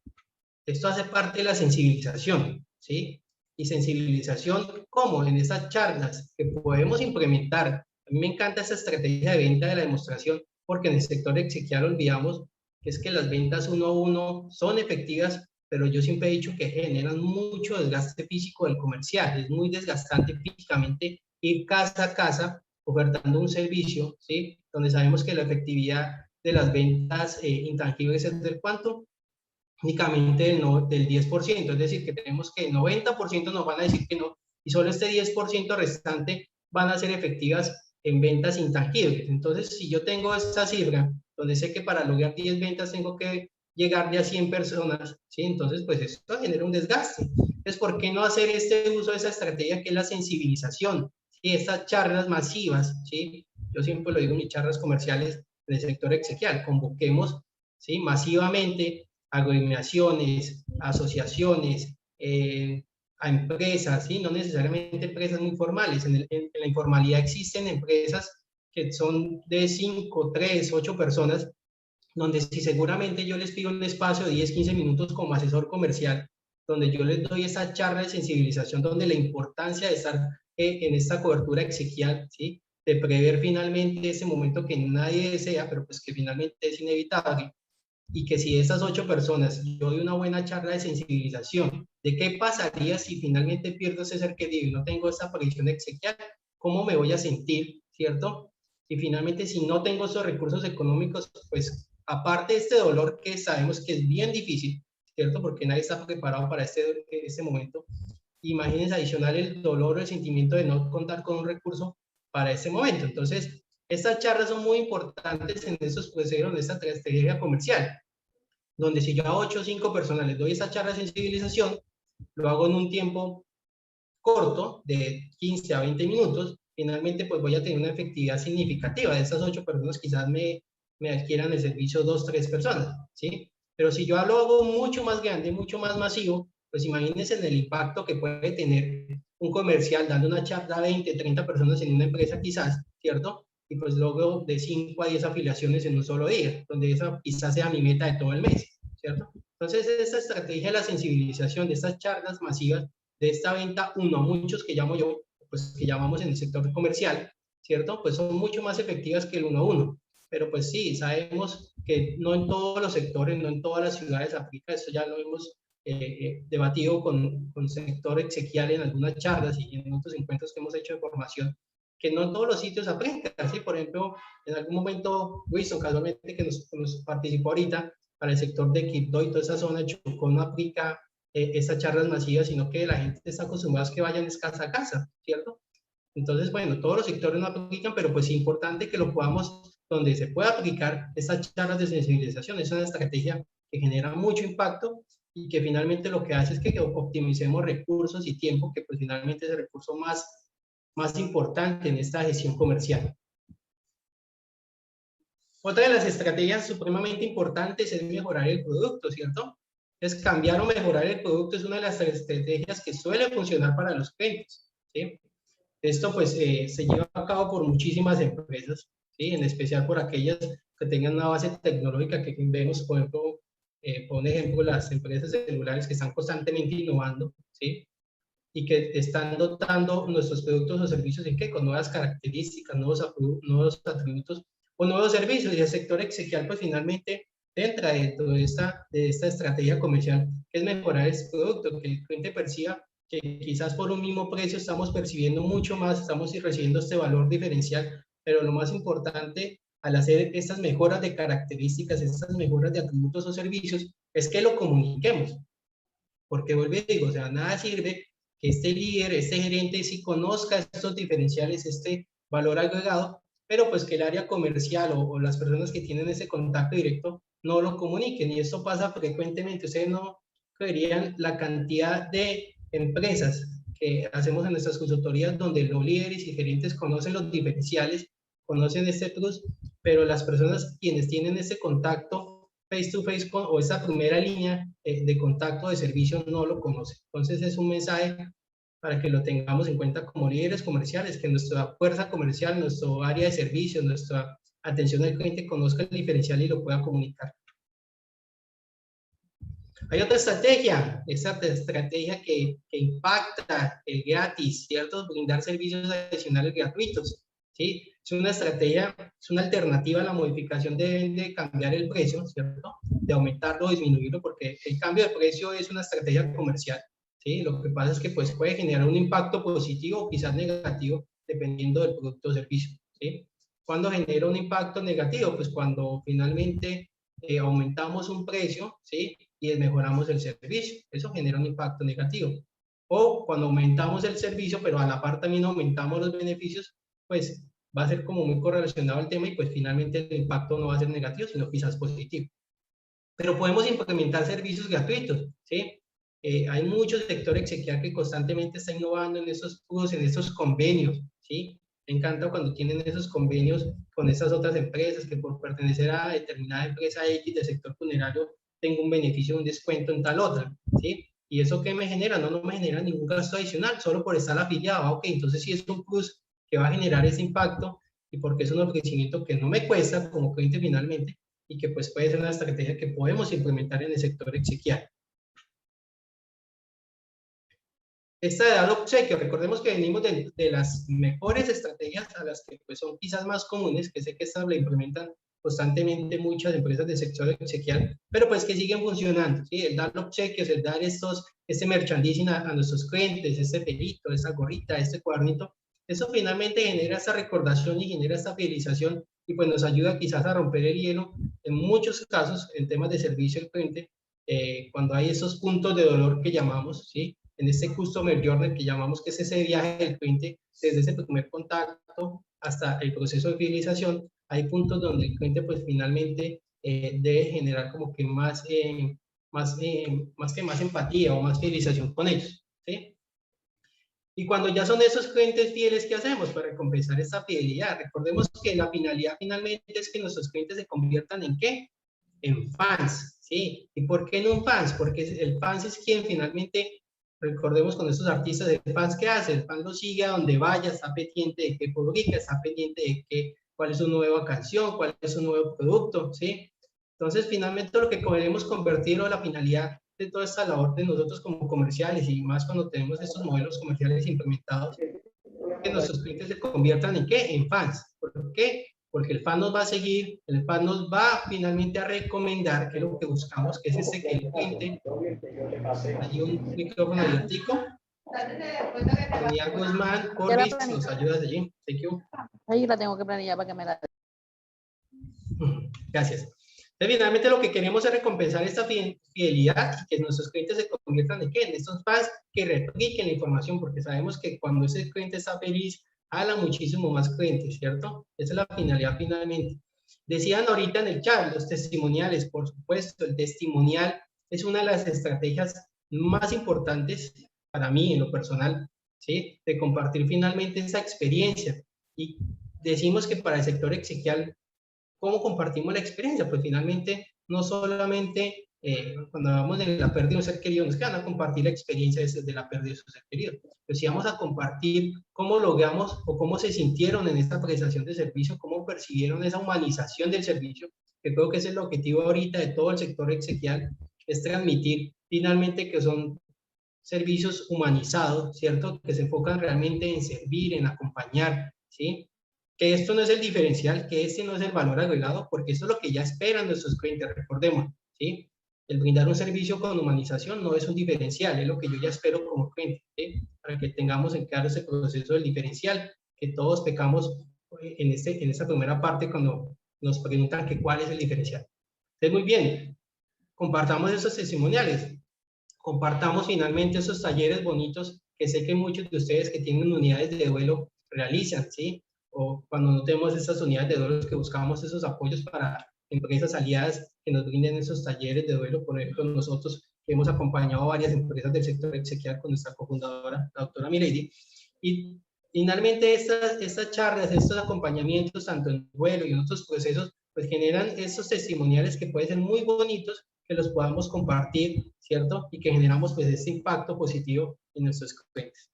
esto hace parte de la sensibilización, ¿sí? Y sensibilización, ¿cómo? En esas charlas que podemos implementar. A mí me encanta esa estrategia de venta de la demostración, porque en el sector exequial olvidamos que es que las ventas uno a uno son efectivas, pero yo siempre he dicho que generan mucho desgaste físico del comercial. Es muy desgastante físicamente ir casa a casa ofertando un servicio, ¿sí? Donde sabemos que la efectividad de las ventas intangibles es del ¿cuánto? Únicamente del 10%, es decir, que tenemos que el 90% nos van a decir que no, y solo este 10% restante van a ser efectivas en ventas intangibles. Entonces, si yo tengo esta cifra, donde sé que para lograr 10 ventas tengo que llegar de a 100 personas, ¿sí? Entonces, pues esto genera un desgaste. Entonces, ¿por qué no hacer este uso de esa estrategia que es la sensibilización? ¿Sí? Estas charlas masivas, ¿sí? Yo siempre lo digo en mis charlas comerciales del sector exequial, convoquemos, ¿sí? Masivamente agremiaciones, asociaciones, a empresas, ¿sí? No necesariamente empresas muy formales. En la informalidad existen empresas que son de 5, 3, 8 personas, donde si seguramente yo les pido un espacio de 10, 15 minutos como asesor comercial, donde yo les doy esa charla de sensibilización, donde la importancia de estar en esta cobertura exequial, ¿sí? De prever finalmente ese momento que nadie desea, pero pues que finalmente es inevitable, y que si esas 8 personas yo doy una buena charla de sensibilización de qué pasaría si finalmente pierdo ese ser querido y no tengo esa aparición exequial, cómo me voy a sentir, ¿cierto? Y finalmente si no tengo esos recursos económicos, pues aparte de este dolor que sabemos que es bien difícil, ¿cierto? Porque nadie está preparado para este momento. Imagínense adicional el dolor o el sentimiento de no contar con un recurso para ese momento. Entonces, Estas charlas son muy importantes en esos procesos, en esta estrategia comercial, donde si yo a 8 o 5 personas les doy esa charla de sensibilización, lo hago en un tiempo corto, de 15 a 20 minutos, finalmente pues voy a tener una efectividad significativa. De esas 8 personas quizás me adquieran el servicio 2, 3 personas, ¿sí? Pero si yo lo hago mucho más grande, mucho más masivo, pues imagínense en el impacto que puede tener un comercial dando una charla a 20, 30 personas en una empresa quizás, ¿cierto? Y pues logro de 5 a 10 afiliaciones en un solo día, donde esa quizás sea mi meta de todo el mes, ¿cierto? Entonces, esta estrategia de la sensibilización, de estas charlas masivas, de esta venta uno a muchos que llamo yo, pues que llamamos en el sector comercial, ¿cierto? Pues son mucho más efectivas que el uno a uno. Pero pues sí, sabemos que no en todos los sectores, no en todas las ciudades aplica, eso ya lo hemos debatido con sector exequial en algunas charlas y en otros encuentros que hemos hecho de formación, que no en todos los sitios aplica, ¿sí? Por ejemplo, en algún momento, Wilson, casualmente que nos participó ahorita para el sector de Quibdó y toda esa zona, Chocó no aplica esas charlas masivas, sino que la gente está acostumbrada a que vayan de casa a casa, ¿cierto? Entonces, bueno, todos los sectores no aplican, pero pues es importante que lo podamos, donde se pueda aplicar estas charlas de sensibilización. Es una estrategia que genera mucho impacto y que finalmente lo que hace es que optimicemos recursos y tiempo, que pues finalmente es el recurso más importante en esta gestión comercial. Otra de las estrategias supremamente importantes es mejorar el producto, ¿cierto? Es cambiar o mejorar el producto, es una de las estrategias que suele funcionar para los clientes, ¿sí? Esto pues se lleva a cabo por muchísimas empresas, ¿sí? En especial por aquellas que tengan una base tecnológica que vemos, por ejemplo, por ejemplo, las empresas celulares que están constantemente innovando, ¿sí? Y que están dotando nuestros productos o servicios ¿en qué? Con nuevas características, nuevos atributos o nuevos servicios. Y el sector exequial pues finalmente entra dentro de esta estrategia comercial, que es mejorar ese producto, que el cliente perciba que quizás por un mismo precio estamos percibiendo mucho más, estamos recibiendo este valor diferencial, pero lo más importante al hacer estas mejoras de características, estas mejoras de atributos o servicios, es que lo comuniquemos. Porque vuelvo y digo, o sea, nada sirve que este líder, este gerente sí conozca estos diferenciales, este valor agregado, pero pues que el área comercial o las personas que tienen ese contacto directo no lo comuniquen. Y esto pasa frecuentemente. Ustedes no creerían la cantidad de empresas que hacemos en nuestras consultorías donde los líderes y gerentes conocen los diferenciales, conocen este plus, pero las personas quienes tienen ese contacto face to face o esa primera línea de contacto de servicio no lo conocen. Entonces es un mensaje para que lo tengamos en cuenta como líderes comerciales, que nuestra fuerza comercial, nuestro área de servicio, nuestra atención al cliente conozca el diferencial y lo pueda comunicar. Hay otra estrategia, esa estrategia que impacta el gratis, ¿cierto? Brindar servicios adicionales gratuitos, ¿sí? Es una estrategia, es una alternativa a la modificación de cambiar el precio, ¿cierto? De aumentarlo o disminuirlo, porque el cambio de precio es una estrategia comercial, ¿sí? Lo que pasa es que pues, puede generar un impacto positivo o quizás negativo, dependiendo del producto o servicio, ¿sí? ¿Cuándo genera un impacto negativo? Pues cuando finalmente aumentamos un precio, ¿sí? Y mejoramos el servicio. Eso genera un impacto negativo. O cuando aumentamos el servicio, pero a la par también aumentamos los beneficios, pues va a ser como muy correlacionado al tema y pues finalmente el impacto no va a ser negativo, sino quizás positivo. Pero podemos implementar servicios gratuitos, ¿sí? Hay mucho sector exequial que constantemente está innovando en esos plus, en esos convenios, ¿sí? Me encanta cuando tienen esos convenios con esas otras empresas que por pertenecer a determinada empresa X del sector funerario tengo un beneficio, un descuento en tal otra, ¿sí? ¿Y eso qué me genera? No me genera ningún gasto adicional, solo por estar afiliado. Ok, entonces sí es un plus que va a generar ese impacto y porque es un ofrecimiento que no me cuesta como cliente finalmente y que pues puede ser una estrategia que podemos implementar en el sector exequial. Esta de dar obsequio, recordemos que venimos de las mejores estrategias a las que pues, son quizás más comunes, que sé que estas la implementan constantemente muchas empresas del sector exequial, pero pues que siguen funcionando, ¿sí? El dar obsequios, el dar este merchandising a nuestros clientes, este pelito, esta gorrita, este cuadernito, eso finalmente genera esta recordación y genera esta fidelización y pues nos ayuda quizás a romper el hielo en muchos casos en temas de servicio al cliente, cuando hay esos puntos de dolor que llamamos, ¿sí? en este customer journey que llamamos, que es ese viaje del cliente, desde ese primer contacto hasta el proceso de fidelización, hay puntos donde el cliente pues finalmente debe generar como que más empatía o más fidelización con ellos, ¿sí? Y cuando ya son esos clientes fieles, ¿qué hacemos para compensar esta fidelidad? Recordemos que la finalidad finalmente es que nuestros clientes se conviertan en ¿qué? En fans, ¿sí? ¿Y por qué en un fans? Porque el fans es quien finalmente, recordemos con estos artistas, el fans, ¿qué hace? El fan lo sigue a donde vaya, está pendiente de qué publica, está pendiente de qué, cuál es su nueva canción, cuál es su nuevo producto, ¿sí? Entonces, finalmente lo que queremos convertir o la finalidad de toda esta labor de nosotros como comerciales y más cuando tenemos estos modelos comerciales implementados, que nuestros clientes se conviertan en ¿qué? En fans. ¿Por qué? Porque el fan nos va a seguir, el fan nos va finalmente a recomendar, que es lo que buscamos, que es ese que el cliente, hay un micrófono abiertico, Daniel Guzmán, Corbis, nos ayudas allí. Thank you. Ahí la tengo que planillar para que me la... Gracias. Entonces, finalmente lo que queremos es recompensar esta fidelidad y que nuestros clientes se conviertan en ¿qué? En estos fans que repliquen la información, porque sabemos que cuando ese cliente está feliz, jala muchísimo más clientes, ¿cierto? Esa es la finalidad finalmente. Decían ahorita en el chat, los testimoniales, por supuesto, el testimonial es una de las estrategias más importantes para mí en lo personal, ¿sí? De compartir finalmente esa experiencia. Y decimos que para el sector exequial, ¿cómo compartimos la experiencia? Pues finalmente, no solamente cuando hablamos de la pérdida de un ser querido, nos van a compartir la experiencia de la pérdida de su ser querido. Pero si vamos a compartir cómo logramos o cómo se sintieron en esta prestación de servicio, cómo percibieron esa humanización del servicio, que creo que es el objetivo ahorita de todo el sector exequial, es transmitir finalmente que son servicios humanizados, ¿cierto? Que se enfocan realmente en servir, en acompañar, ¿sí? Que esto no es el diferencial, que este no es el valor agregado, porque esto es lo que ya esperan nuestros clientes, recordemos, ¿sí? El brindar un servicio con humanización no es un diferencial, es lo que yo ya espero como cliente, ¿sí? Para que tengamos en claro ese proceso del diferencial, que todos pecamos en esta primera parte cuando nos preguntan que cuál es el diferencial. Entonces, muy bien, compartamos esos testimoniales, compartamos finalmente esos talleres bonitos que sé que muchos de ustedes que tienen unidades de duelo realizan, ¿sí? O cuando no tenemos esas unidades de duelo, que buscamos esos apoyos para empresas aliadas que nos brinden esos talleres de duelo. Por ejemplo, nosotros que hemos acompañado a varias empresas del sector exequial con nuestra cofundadora, la doctora Milady, y finalmente estas charlas, estos acompañamientos, tanto en duelo y en otros procesos, pues generan estos testimoniales que pueden ser muy bonitos, que los podamos compartir, ¿cierto? Y que generamos pues este impacto positivo en nuestros clientes.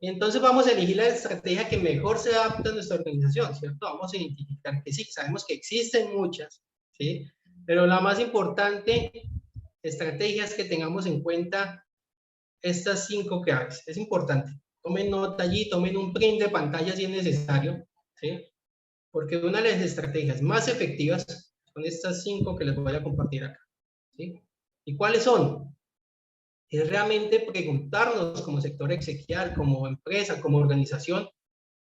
Y entonces vamos a elegir la estrategia que mejor se adapta a nuestra organización, ¿cierto? Vamos a identificar que sí, sabemos que existen muchas, ¿sí? Pero la más importante estrategia es que tengamos en cuenta estas 5 claves. Es importante. Tomen nota allí, tomen un print de pantalla si es necesario, ¿sí? Porque una de las estrategias más efectivas son estas 5 que les voy a compartir acá, ¿sí? ¿Y cuáles son? Es realmente preguntarnos como sector exequial, como empresa, como organización,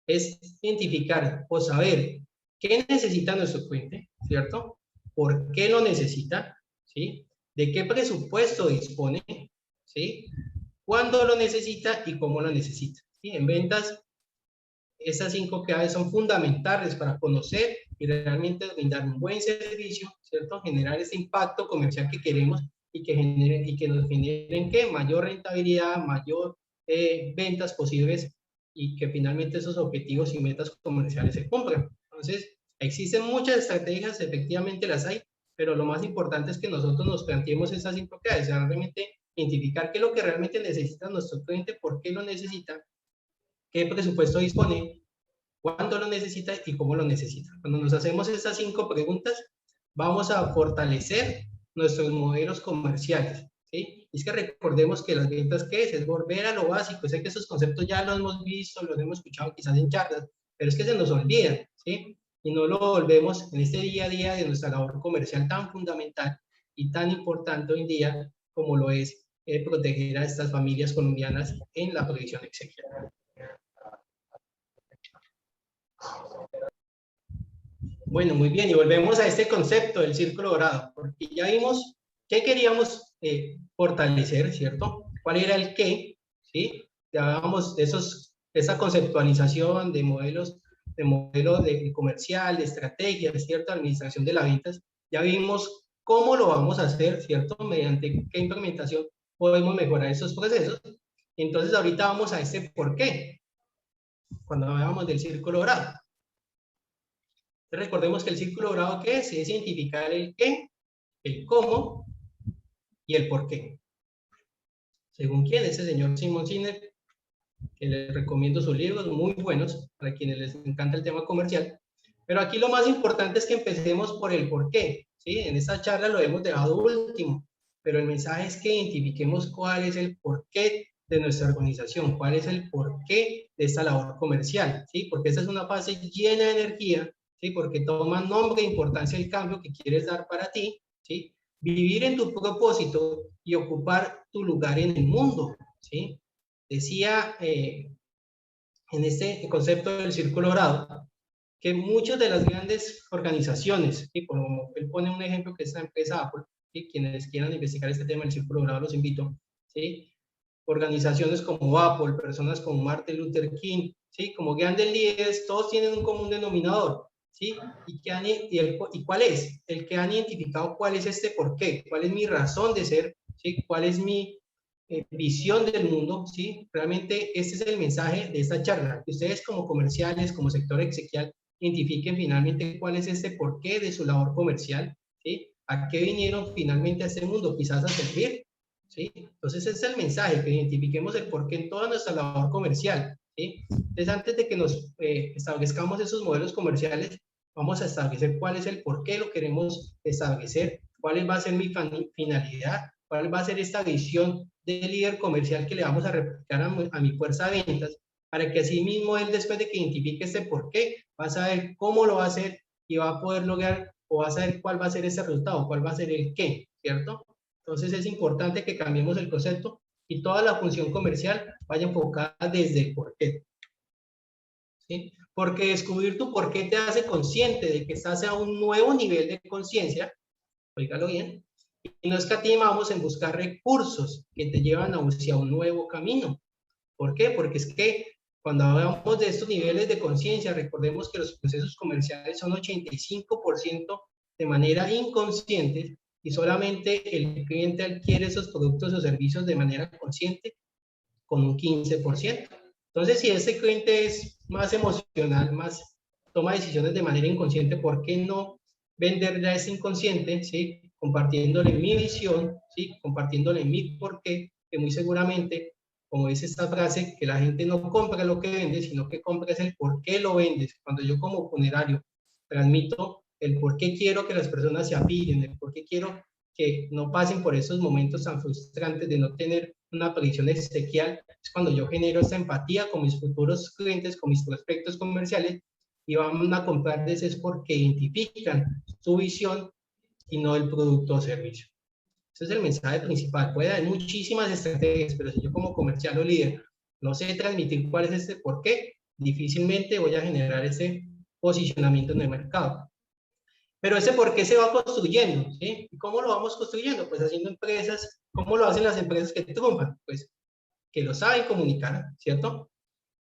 es identificar o saber qué necesita nuestro cliente, ¿cierto? ¿Por qué lo necesita? ¿Sí? ¿De qué presupuesto dispone? ¿Sí? ¿Cuándo lo necesita y cómo lo necesita? ¿Sí? En ventas, esas 5 claves son fundamentales para conocer y realmente brindar un buen servicio, ¿cierto? Generar ese impacto comercial que queremos y que nos generen ¿qué? Mayor rentabilidad, mayor ventas posibles y que finalmente esos objetivos y metas comerciales se cumplan. Entonces, existen muchas estrategias, efectivamente las hay, pero lo más importante es que nosotros nos planteemos esas 5 claves, realmente identificar qué es lo que realmente necesita nuestro cliente, por qué lo necesita, qué presupuesto dispone, cuándo lo necesita y cómo lo necesita. Cuando nos hacemos estas 5 preguntas, vamos a fortalecer nuestros modelos comerciales, ¿sí? Y es que recordemos que las ventas, ¿qué es? Es volver a lo básico. Sé que esos conceptos ya los hemos visto, los hemos escuchado quizás en charlas, pero es que se nos olvidan, ¿sí? Y no lo volvemos en este día a día de nuestra labor comercial tan fundamental y tan importante hoy en día como lo es proteger a estas familias colombianas en la provisión exequial. Bueno, muy bien, y volvemos a este concepto del círculo dorado, porque ya vimos qué queríamos fortalecer, ¿cierto? ¿Cuál era el qué? ¿Sí? Ya hablamos de esa conceptualización de modelos de comercial, de estrategias, ¿cierto? Administración de las ventas. Ya vimos cómo lo vamos a hacer, ¿cierto? Mediante qué implementación podemos mejorar esos procesos. Entonces, ahorita vamos a este por qué, cuando hablamos del círculo dorado. Recordemos que el círculo dorado, ¿qué es? Es identificar el qué, el cómo y el por qué. Según quién, ese señor Simon Sinek, que les recomiendo sus libros, muy buenos, para quienes les encanta el tema comercial. Pero aquí lo más importante es que empecemos por el por qué, ¿sí? En esta charla lo hemos dejado último, pero el mensaje es que identifiquemos cuál es el por qué de nuestra organización, cuál es el por qué de esta labor comercial, ¿sí? Porque esta es una fase llena de energía, ¿sí? Porque toma nombre e importancia el cambio que quieres dar para ti, ¿sí? Vivir en tu propósito y ocupar tu lugar en el mundo, ¿sí? Decía en este concepto del círculo dorado que muchas de las grandes organizaciones, ¿sí? Como él pone un ejemplo que es la empresa Apple, ¿sí? Quienes quieran investigar este tema del círculo dorado los invito, ¿sí? Organizaciones como Apple, personas como Martin Luther King, ¿sí? Como grandes líderes, todos tienen un común denominador, ¿sí? ¿Y cuál es? El que han identificado cuál es este por qué, cuál es mi razón de ser, ¿sí? Cuál es mi visión del mundo, ¿sí? Realmente este es el mensaje de esta charla, que ustedes como comerciales, como sector exequial, identifiquen finalmente cuál es este porqué de su labor comercial, ¿sí? ¿A qué vinieron finalmente a este mundo? Quizás a servir, ¿sí? Entonces ese es el mensaje, que identifiquemos el porqué en toda nuestra labor comercial, ¿sí? Entonces antes de que nos establezcamos esos modelos comerciales, vamos a establecer cuál es el porqué lo queremos establecer, cuál va a ser mi finalidad, cuál va a ser esta visión de líder comercial que le vamos a replicar a mi fuerza de ventas, para que así mismo él, después de que identifique este por qué, va a saber cómo lo va a hacer y va a poder lograr, o va a saber cuál va a ser ese resultado, cuál va a ser el qué, ¿cierto? Entonces es importante que cambiemos el concepto y toda la función comercial vaya enfocada desde el por qué, ¿sí? Porque descubrir tu por qué te hace consciente de que estás a un nuevo nivel de conciencia, oígalo bien, y no escatimamos en buscar recursos que te llevan hacia un nuevo camino. ¿Por qué? Porque es que cuando hablamos de estos niveles de conciencia, recordemos que los procesos comerciales son 85% de manera inconsciente y solamente el cliente adquiere esos productos o servicios de manera consciente con un 15%. Entonces, si ese cliente es más emocional, más toma decisiones de manera inconsciente, ¿por qué no venderle a ese inconsciente, ¿sí? Compartiéndole mi visión, ¿sí? Compartiéndole mi porqué, que muy seguramente, como dice esta frase, que la gente no compra lo que vende, sino que compra es el por qué lo vendes. Cuando yo como funerario transmito el por qué quiero que las personas se afilien, el por qué quiero que no pasen por esos momentos tan frustrantes de no tener una previsión exequial, es cuando yo genero esta empatía con mis futuros clientes, con mis prospectos comerciales, y van a comprar de ese es porque identifican su visión y no el producto o servicio. Ese es el mensaje principal. Puede haber muchísimas estrategias, pero si yo como comercial o líder no sé transmitir cuál es este por qué, difícilmente voy a generar ese posicionamiento en el mercado. Pero ese por qué se va construyendo, ¿sí? ¿Y cómo lo vamos construyendo? Pues haciendo empresas. ¿Cómo lo hacen las empresas que triunfan? Pues que lo saben comunicar, ¿cierto?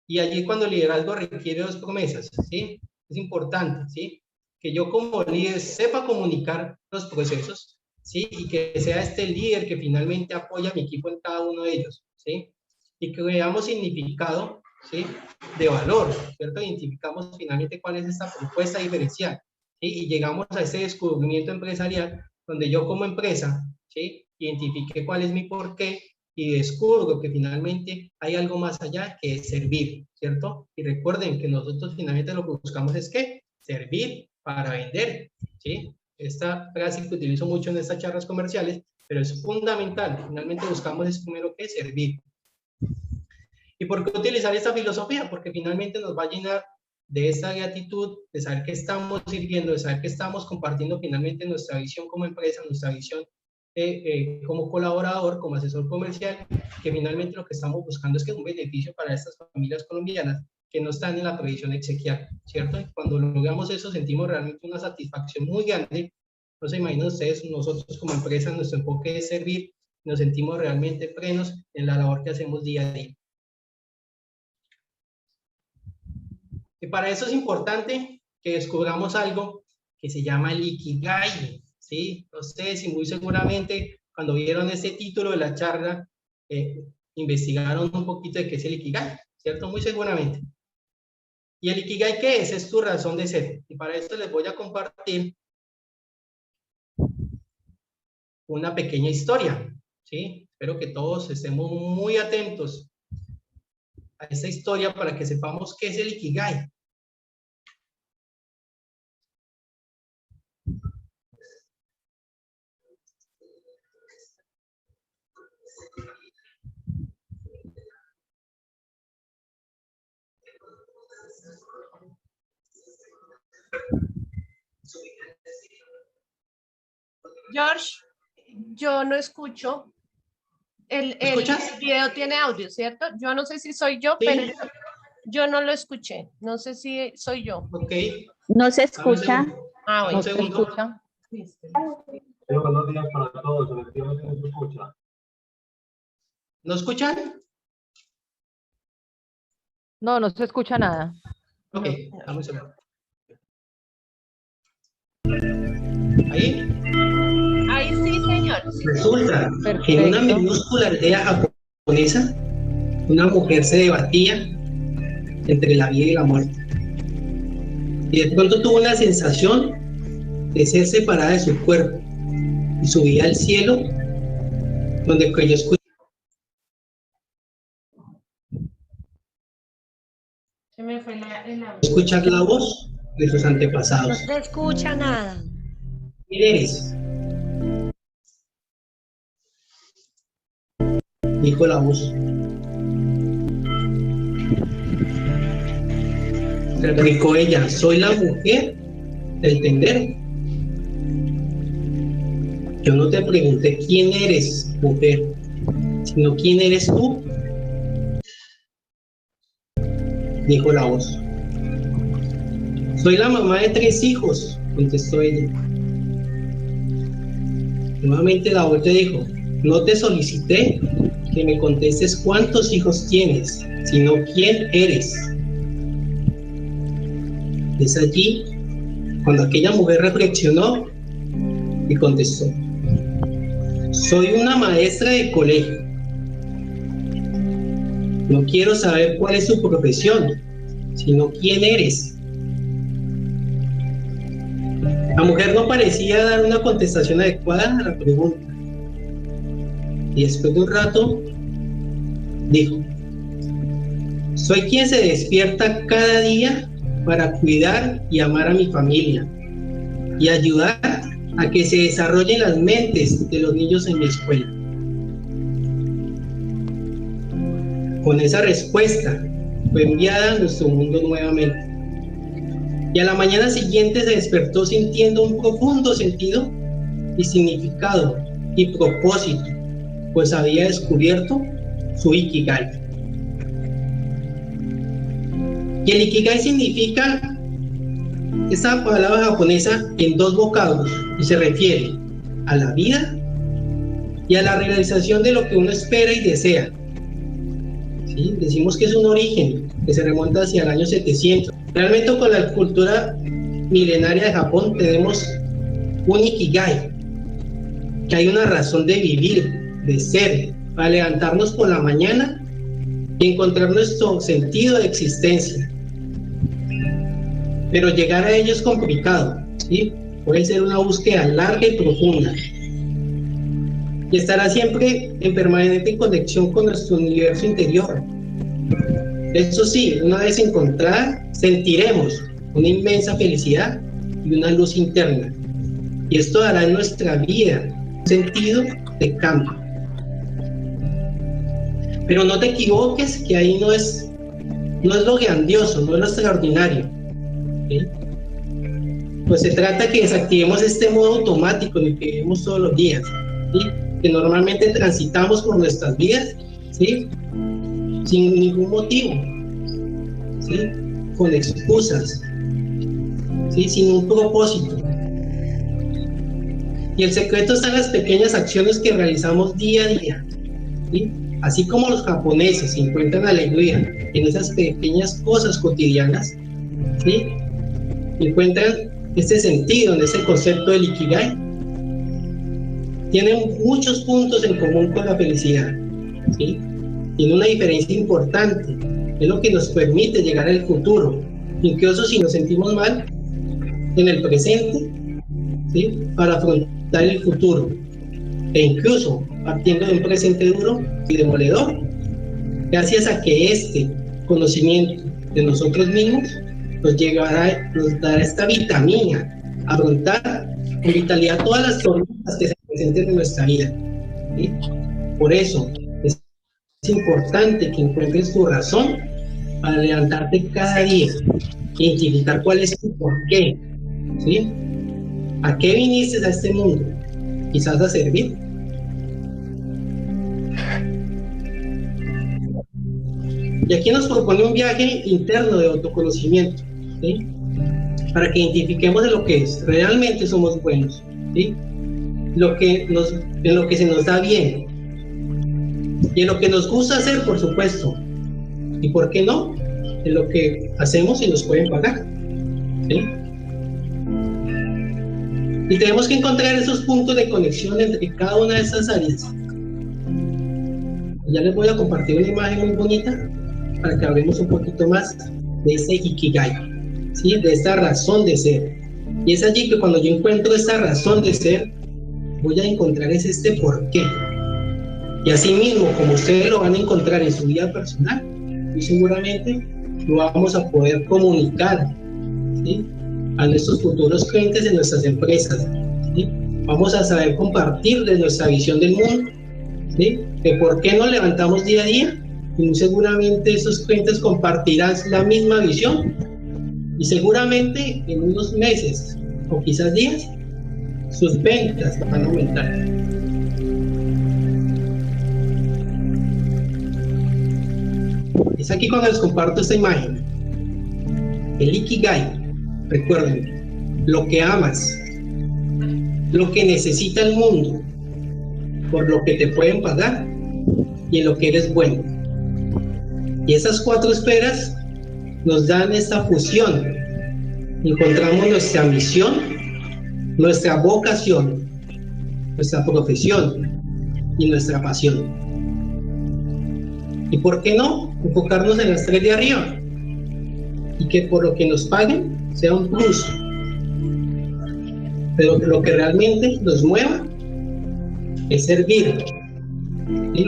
Y allí cuando el liderazgo requiere dos promesas, ¿sí? Es importante, ¿sí? Que yo como líder sepa comunicar los procesos, ¿sí? Y que sea este líder que finalmente apoya a mi equipo en cada uno de ellos, ¿sí? Y que veamos significado, ¿sí? De valor, ¿cierto? Identificamos finalmente cuál es esta propuesta diferencial, ¿sí? Y llegamos a ese descubrimiento empresarial donde yo como empresa, ¿sí? Identifique cuál es mi porqué y descubro que finalmente hay algo más allá que es servir, ¿cierto? Y recuerden que nosotros finalmente lo que buscamos es ¿qué? Servir para vender, ¿sí? Esta frase que utilizo mucho en estas charlas comerciales, pero es fundamental. Finalmente buscamos es primero que servir. ¿Y por qué utilizar esta filosofía? Porque finalmente nos va a llenar de esta gratitud, de saber que estamos sirviendo, de saber que estamos compartiendo finalmente nuestra visión como empresa, nuestra visión como colaborador, como asesor comercial, que finalmente lo que estamos buscando es que un beneficio para estas familias colombianas que no están en la previsión exequial, ¿cierto? Y cuando logramos eso sentimos realmente una satisfacción muy grande. No se imaginan ustedes, nosotros como empresa, nuestro enfoque es servir, nos sentimos realmente plenos en la labor que hacemos día a día. Y para eso es importante que descubramos algo que se llama el Ikigai, ¿sí? Ustedes muy seguramente cuando vieron ese título de la charla, investigaron un poquito de qué es el Ikigai, ¿cierto? Muy seguramente. ¿Y el Ikigai qué es? Es tu razón de ser. Y para esto les voy a compartir una pequeña historia, ¿sí? Espero que todos estemos muy atentos a esta historia para que sepamos qué es el Ikigai. George, yo no escucho. El ¿Escuchas? video tiene audio, ¿cierto? Yo no sé si soy yo, Sí. pero yo no lo escuché. No sé si soy yo. Ok. No se Dame un escucha. segundo. Ah, bueno. No se segundo. escucha. Buenos días para todos. Efectivamente no se escucha. ¿No escuchan? No, no se escucha nada. Ok, dame un segundo. Ahí. Ahí sí, señor. Sí. Resulta que en una Perfecto. minúscula aldea japonesa, una mujer se debatía entre la vida y la muerte. Y de pronto tuvo la sensación de ser separada de su cuerpo y subía al cielo, donde creyó Se me fue el audio. escuchar la voz de sus No antepasados. se escucha nada. ¿Quién eres? Dijo la voz. Replicó ella, soy la mujer del tendero. Yo no te pregunté quién eres, mujer, sino quién eres tú. Dijo la voz. Soy la mamá de 3 hijos, contestó ella. Nuevamente la voz te dijo, no te solicité que me contestes cuántos hijos tienes, sino quién eres. Es allí cuando aquella mujer reflexionó y contestó, soy una maestra de colegio. No quiero saber cuál es tu profesión, sino quién eres. La mujer no parecía dar una contestación adecuada a la pregunta. Y después de un rato, dijo, soy quien se despierta cada día para cuidar y amar a mi familia y ayudar a que se desarrollen las mentes de los niños en mi escuela. Con esa respuesta fue enviada a nuestro mundo nuevamente. Y a la mañana siguiente se despertó sintiendo un profundo sentido y significado y propósito, pues había descubierto su Ikigai. Y el Ikigai significa esta palabra japonesa en 2 vocablos y se refiere a la vida y a la realización de lo que uno espera y desea. ¿Sí? Decimos que es un origen que se remonta hacia el año 700. Realmente con la cultura milenaria de Japón tenemos un Ikigai, que hay una razón de vivir, de ser, para levantarnos por la mañana y encontrar nuestro sentido de existencia. Pero llegar a ello es complicado, ¿sí? Puede ser una búsqueda larga y profunda. Y estará siempre en permanente conexión con nuestro universo interior. Eso sí, una vez encontrada, sentiremos una inmensa felicidad y una luz interna. Y esto dará en nuestra vida un sentido de cambio. Pero no te equivoques, que ahí no es lo grandioso, no es lo extraordinario. ¿Sí? Pues se trata que desactivemos este modo automático en el que vivimos todos los días, ¿sí? Que normalmente transitamos por nuestras vidas, ¿sí? Sin ningún motivo. ¿sí? Con excusas, ¿sí? Sin un propósito. Y el secreto está en las pequeñas acciones que realizamos día a día, ¿sí? Así como los japoneses encuentran alegría en esas pequeñas cosas cotidianas, ¿sí? Encuentran este sentido en ese concepto del Ikigai. Tienen muchos puntos en común con la felicidad, ¿sí? Tiene una diferencia importante, es lo que nos permite llegar al futuro, incluso si nos sentimos mal en el presente, ¿sí? Para afrontar el futuro, e incluso partiendo de un presente duro y demoledor, gracias a que este conocimiento de nosotros mismos nos dará esta vitamina a afrontar con vitalidad todas las tormentas que se presenten en nuestra vida, ¿sí? Por eso es importante que encuentres tu razón para levantarte cada día, identificar cuál es tu porqué, ¿sí? ¿A qué viniste a este mundo? Quizás a servir. Y aquí nos propone un viaje interno de autoconocimiento, ¿sí? Para que identifiquemos en lo que realmente somos buenos, ¿sí? En lo que se nos da bien y en lo que nos gusta hacer, por supuesto, y por qué no, en lo que hacemos y nos pueden pagar, ¿sí? Y tenemos que encontrar esos puntos de conexión entre cada una de estas áreas. Ya les voy a compartir una imagen muy bonita para que hablemos un poquito más de ese Ikigai, ¿sí? De esta razón de ser. Y es allí que cuando yo encuentro esta razón de ser, voy a encontrar este porqué. Y así mismo, como ustedes lo van a encontrar en su vida personal, y seguramente lo vamos a poder comunicar, ¿sí? A nuestros futuros clientes de nuestras empresas, ¿sí? Vamos a saber compartir de nuestra visión del mundo, ¿sí? De por qué nos levantamos día a día, y muy seguramente esos clientes compartirán la misma visión, y seguramente en unos meses o quizás días sus ventas van a aumentar. Es aquí cuando les comparto esta imagen. El Ikigai, recuerden, lo que amas, lo que necesita el mundo, por lo que te pueden pagar y en lo que eres bueno. Y esas 4 esferas nos dan esta fusión. Encontramos nuestra misión, nuestra vocación, nuestra profesión y nuestra pasión. ¿Y por qué no enfocarnos en las 3 de arriba? Y que por lo que nos paguen sea un plus. Pero lo que realmente nos mueva es servir, ¿sí?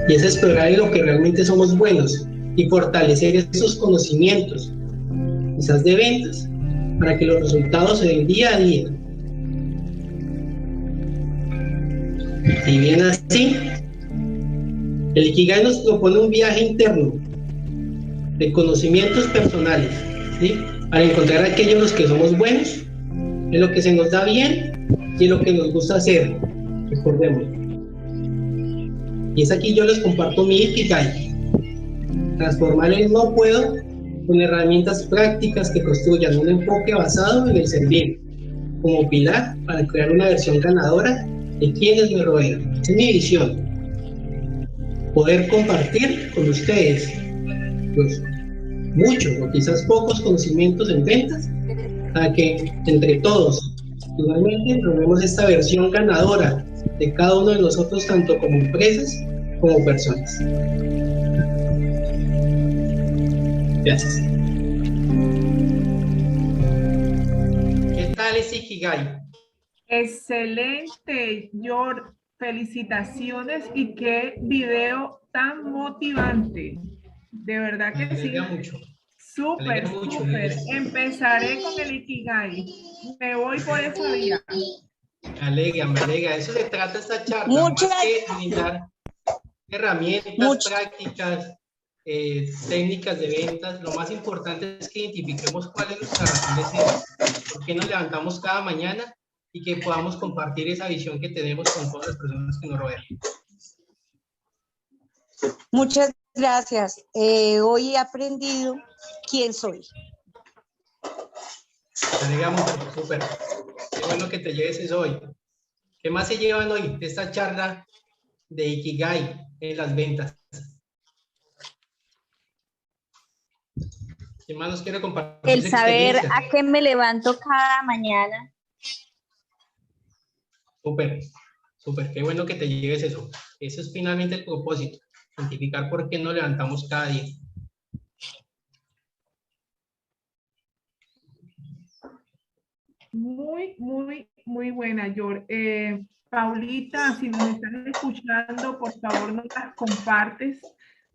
Y es explorar en lo que realmente somos buenos y fortalecer esos conocimientos, quizás de ventas, para que los resultados se den día a día. Y bien así, el Ikigai nos propone un viaje interno de conocimientos personales, ¿sí? Para encontrar aquellos en los que somos buenos, en lo que se nos da bien y en lo que nos gusta hacer. Recordemos. Y es aquí yo les comparto mi Ikigai. Transformar el no puedo con herramientas prácticas que construyan un enfoque basado en el servir, como pilar para crear una versión ganadora de quienes me rodean. Esa es mi visión. Poder compartir con ustedes los muchos o quizás pocos conocimientos en ventas para que entre todos finalmente logremos esta versión ganadora de cada uno de nosotros, tanto como empresas como personas. Gracias. ¿Qué tal es Ikigai? Excelente, George. Felicitaciones y qué video tan motivante. De verdad que sí. Me alegra mucho. Súper, súper. Empezaré con el Ikigai. Me voy por esa vía. Me alegra. Eso se trata esta charla. Muchas más que brindar herramientas prácticas, técnicas de ventas. Lo más importante es que identifiquemos cuál es nuestra razón de ser, por qué nos levantamos cada mañana y que podamos compartir esa visión que tenemos con todas las personas que nos rodean. Muchas gracias. Hoy he aprendido quién soy. Me alegra mucho, súper. Qué bueno que te lleves eso hoy. ¿Qué más se llevan hoy de esta charla de Ikigai en las ventas? ¿Quién más nos quiere compartir El su saber experiencia? a qué me levanto cada mañana. Súper, súper. Qué bueno que te lleves eso. Eso es finalmente el propósito. Identificar por qué nos levantamos cada día. Muy buena, George. Paulita, si nos están escuchando, por favor nos las compartes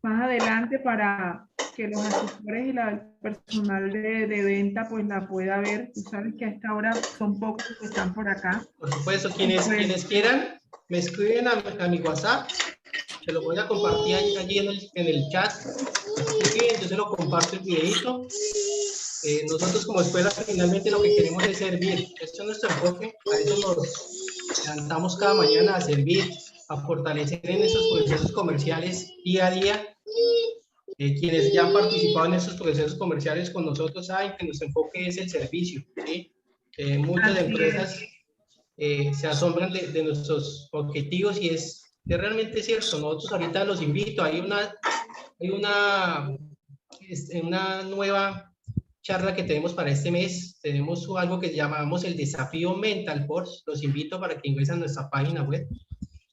más adelante para que los asesores y el personal de venta pues la pueda ver. Tú sabes que a esta hora son pocos los que están por acá. Por supuesto, quienes quieran, me escriben a mi WhatsApp. Se lo voy a compartir allí en el chat. Yo se lo comparto el videito. Nosotros como escuela finalmente lo que queremos es servir. Este es nuestro enfoque. A eso nos levantamos cada mañana a servir, a fortalecer en esos procesos comerciales día a día. Quienes ya han participado en esos procesos comerciales con nosotros saben que nuestro enfoque es el servicio, ¿sí? Muchas empresas se asombran de nuestros objetivos y es realmente cierto. Nosotros ahorita los invito, hay una nueva charla que tenemos para este mes. Tenemos algo que llamamos el desafío Mental Force. Los invito para que ingresen a nuestra página web.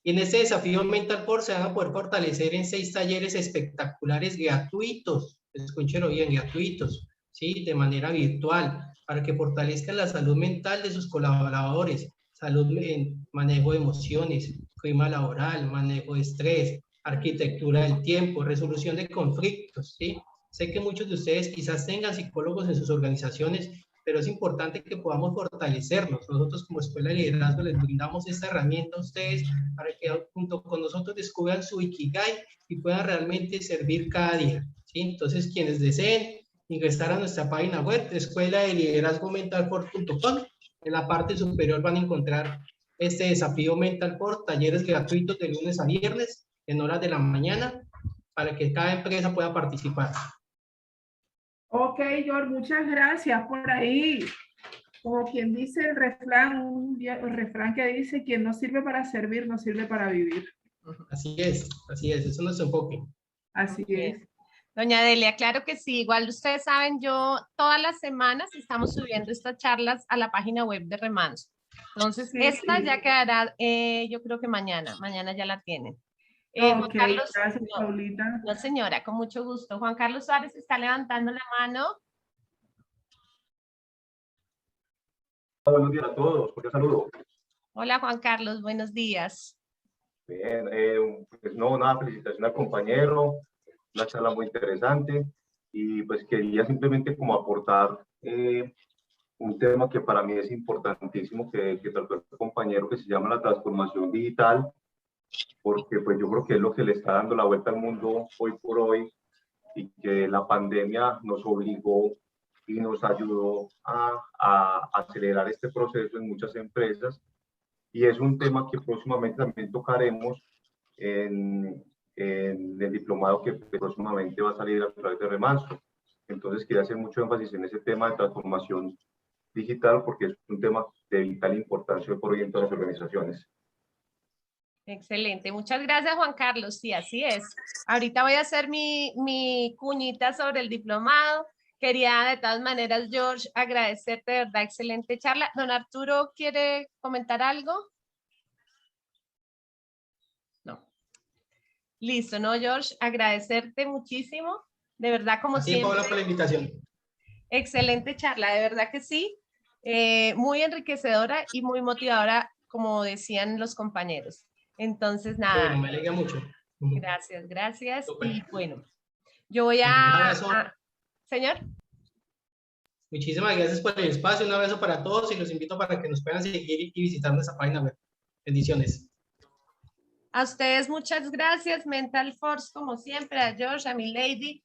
Y en este desafío Mental Force se van a poder fortalecer en 6 talleres espectaculares gratuitos. Escúchenlo bien, gratuitos, ¿sí? De manera virtual, para que fortalezcan la salud mental de sus colaboradores, salud en manejo de emociones, clima laboral, manejo de estrés, arquitectura del tiempo, resolución de conflictos, ¿sí? Sé que muchos de ustedes quizás tengan psicólogos en sus organizaciones, pero es importante que podamos fortalecernos. Nosotros como Escuela de Liderazgo les brindamos esta herramienta a ustedes para que junto con nosotros descubran su Ikigai y puedan realmente servir cada día, ¿sí? Entonces, quienes deseen ingresar a nuestra página web, escuela de liderazgo mental.com, en la parte superior van a encontrar este desafío Mental Force, talleres gratuitos de lunes a viernes en horas de la mañana para que cada empresa pueda participar. Ok, George, muchas gracias por ahí. Como quien dice el refrán, el refrán que dice, quien no sirve para servir, no sirve para vivir. Así es, eso es nuestro enfoque. Así es. Doña Delia, claro que sí. Igual ustedes saben, yo todas las semanas estamos subiendo estas charlas a la página web de Remanso. Entonces, Sí, esta sí. ya quedará, yo creo que mañana ya la tienen. Ok, Juan Carlos, gracias, Paulita. no, señora, con mucho gusto. Juan Carlos Suárez está levantando la mano. Buenos días a todos, un saludo. Hola, Juan Carlos, buenos días. Bien, pues no, nada, felicitación al compañero, una charla muy interesante y pues quería simplemente como aportar un tema que para mí es importantísimo que trató el compañero, que se llama la transformación digital, porque pues yo creo que es lo que le está dando la vuelta al mundo hoy por hoy y que la pandemia nos obligó y nos ayudó a acelerar este proceso en muchas empresas. Y es un tema que próximamente también tocaremos en el diplomado que próximamente va a salir a través de Remanso. Entonces quería hacer mucho énfasis en ese tema de transformación digital porque es un tema de vital importancia por hoy en todas las organizaciones. Excelente, muchas gracias Juan Carlos, sí, así es. Ahorita voy a hacer mi cuñita sobre el diplomado. Quería de todas maneras, George, agradecerte, de verdad, excelente charla. Don Arturo, ¿quiere comentar algo? No. Listo, ¿no, George? Agradecerte muchísimo, de verdad, como Así, siempre. Paula, por la invitación. Excelente charla, de verdad que sí. Muy enriquecedora y muy motivadora, como decían los compañeros. Entonces, nada. Bueno, me alegra mucho. Gracias. Super. Y bueno, yo voy señor. Muchísimas gracias por el espacio, un abrazo para todos y los invito para que nos puedan seguir y visitar nuestra página web. Bendiciones. A ustedes muchas gracias, Mental Force, como siempre, a George, a mi lady.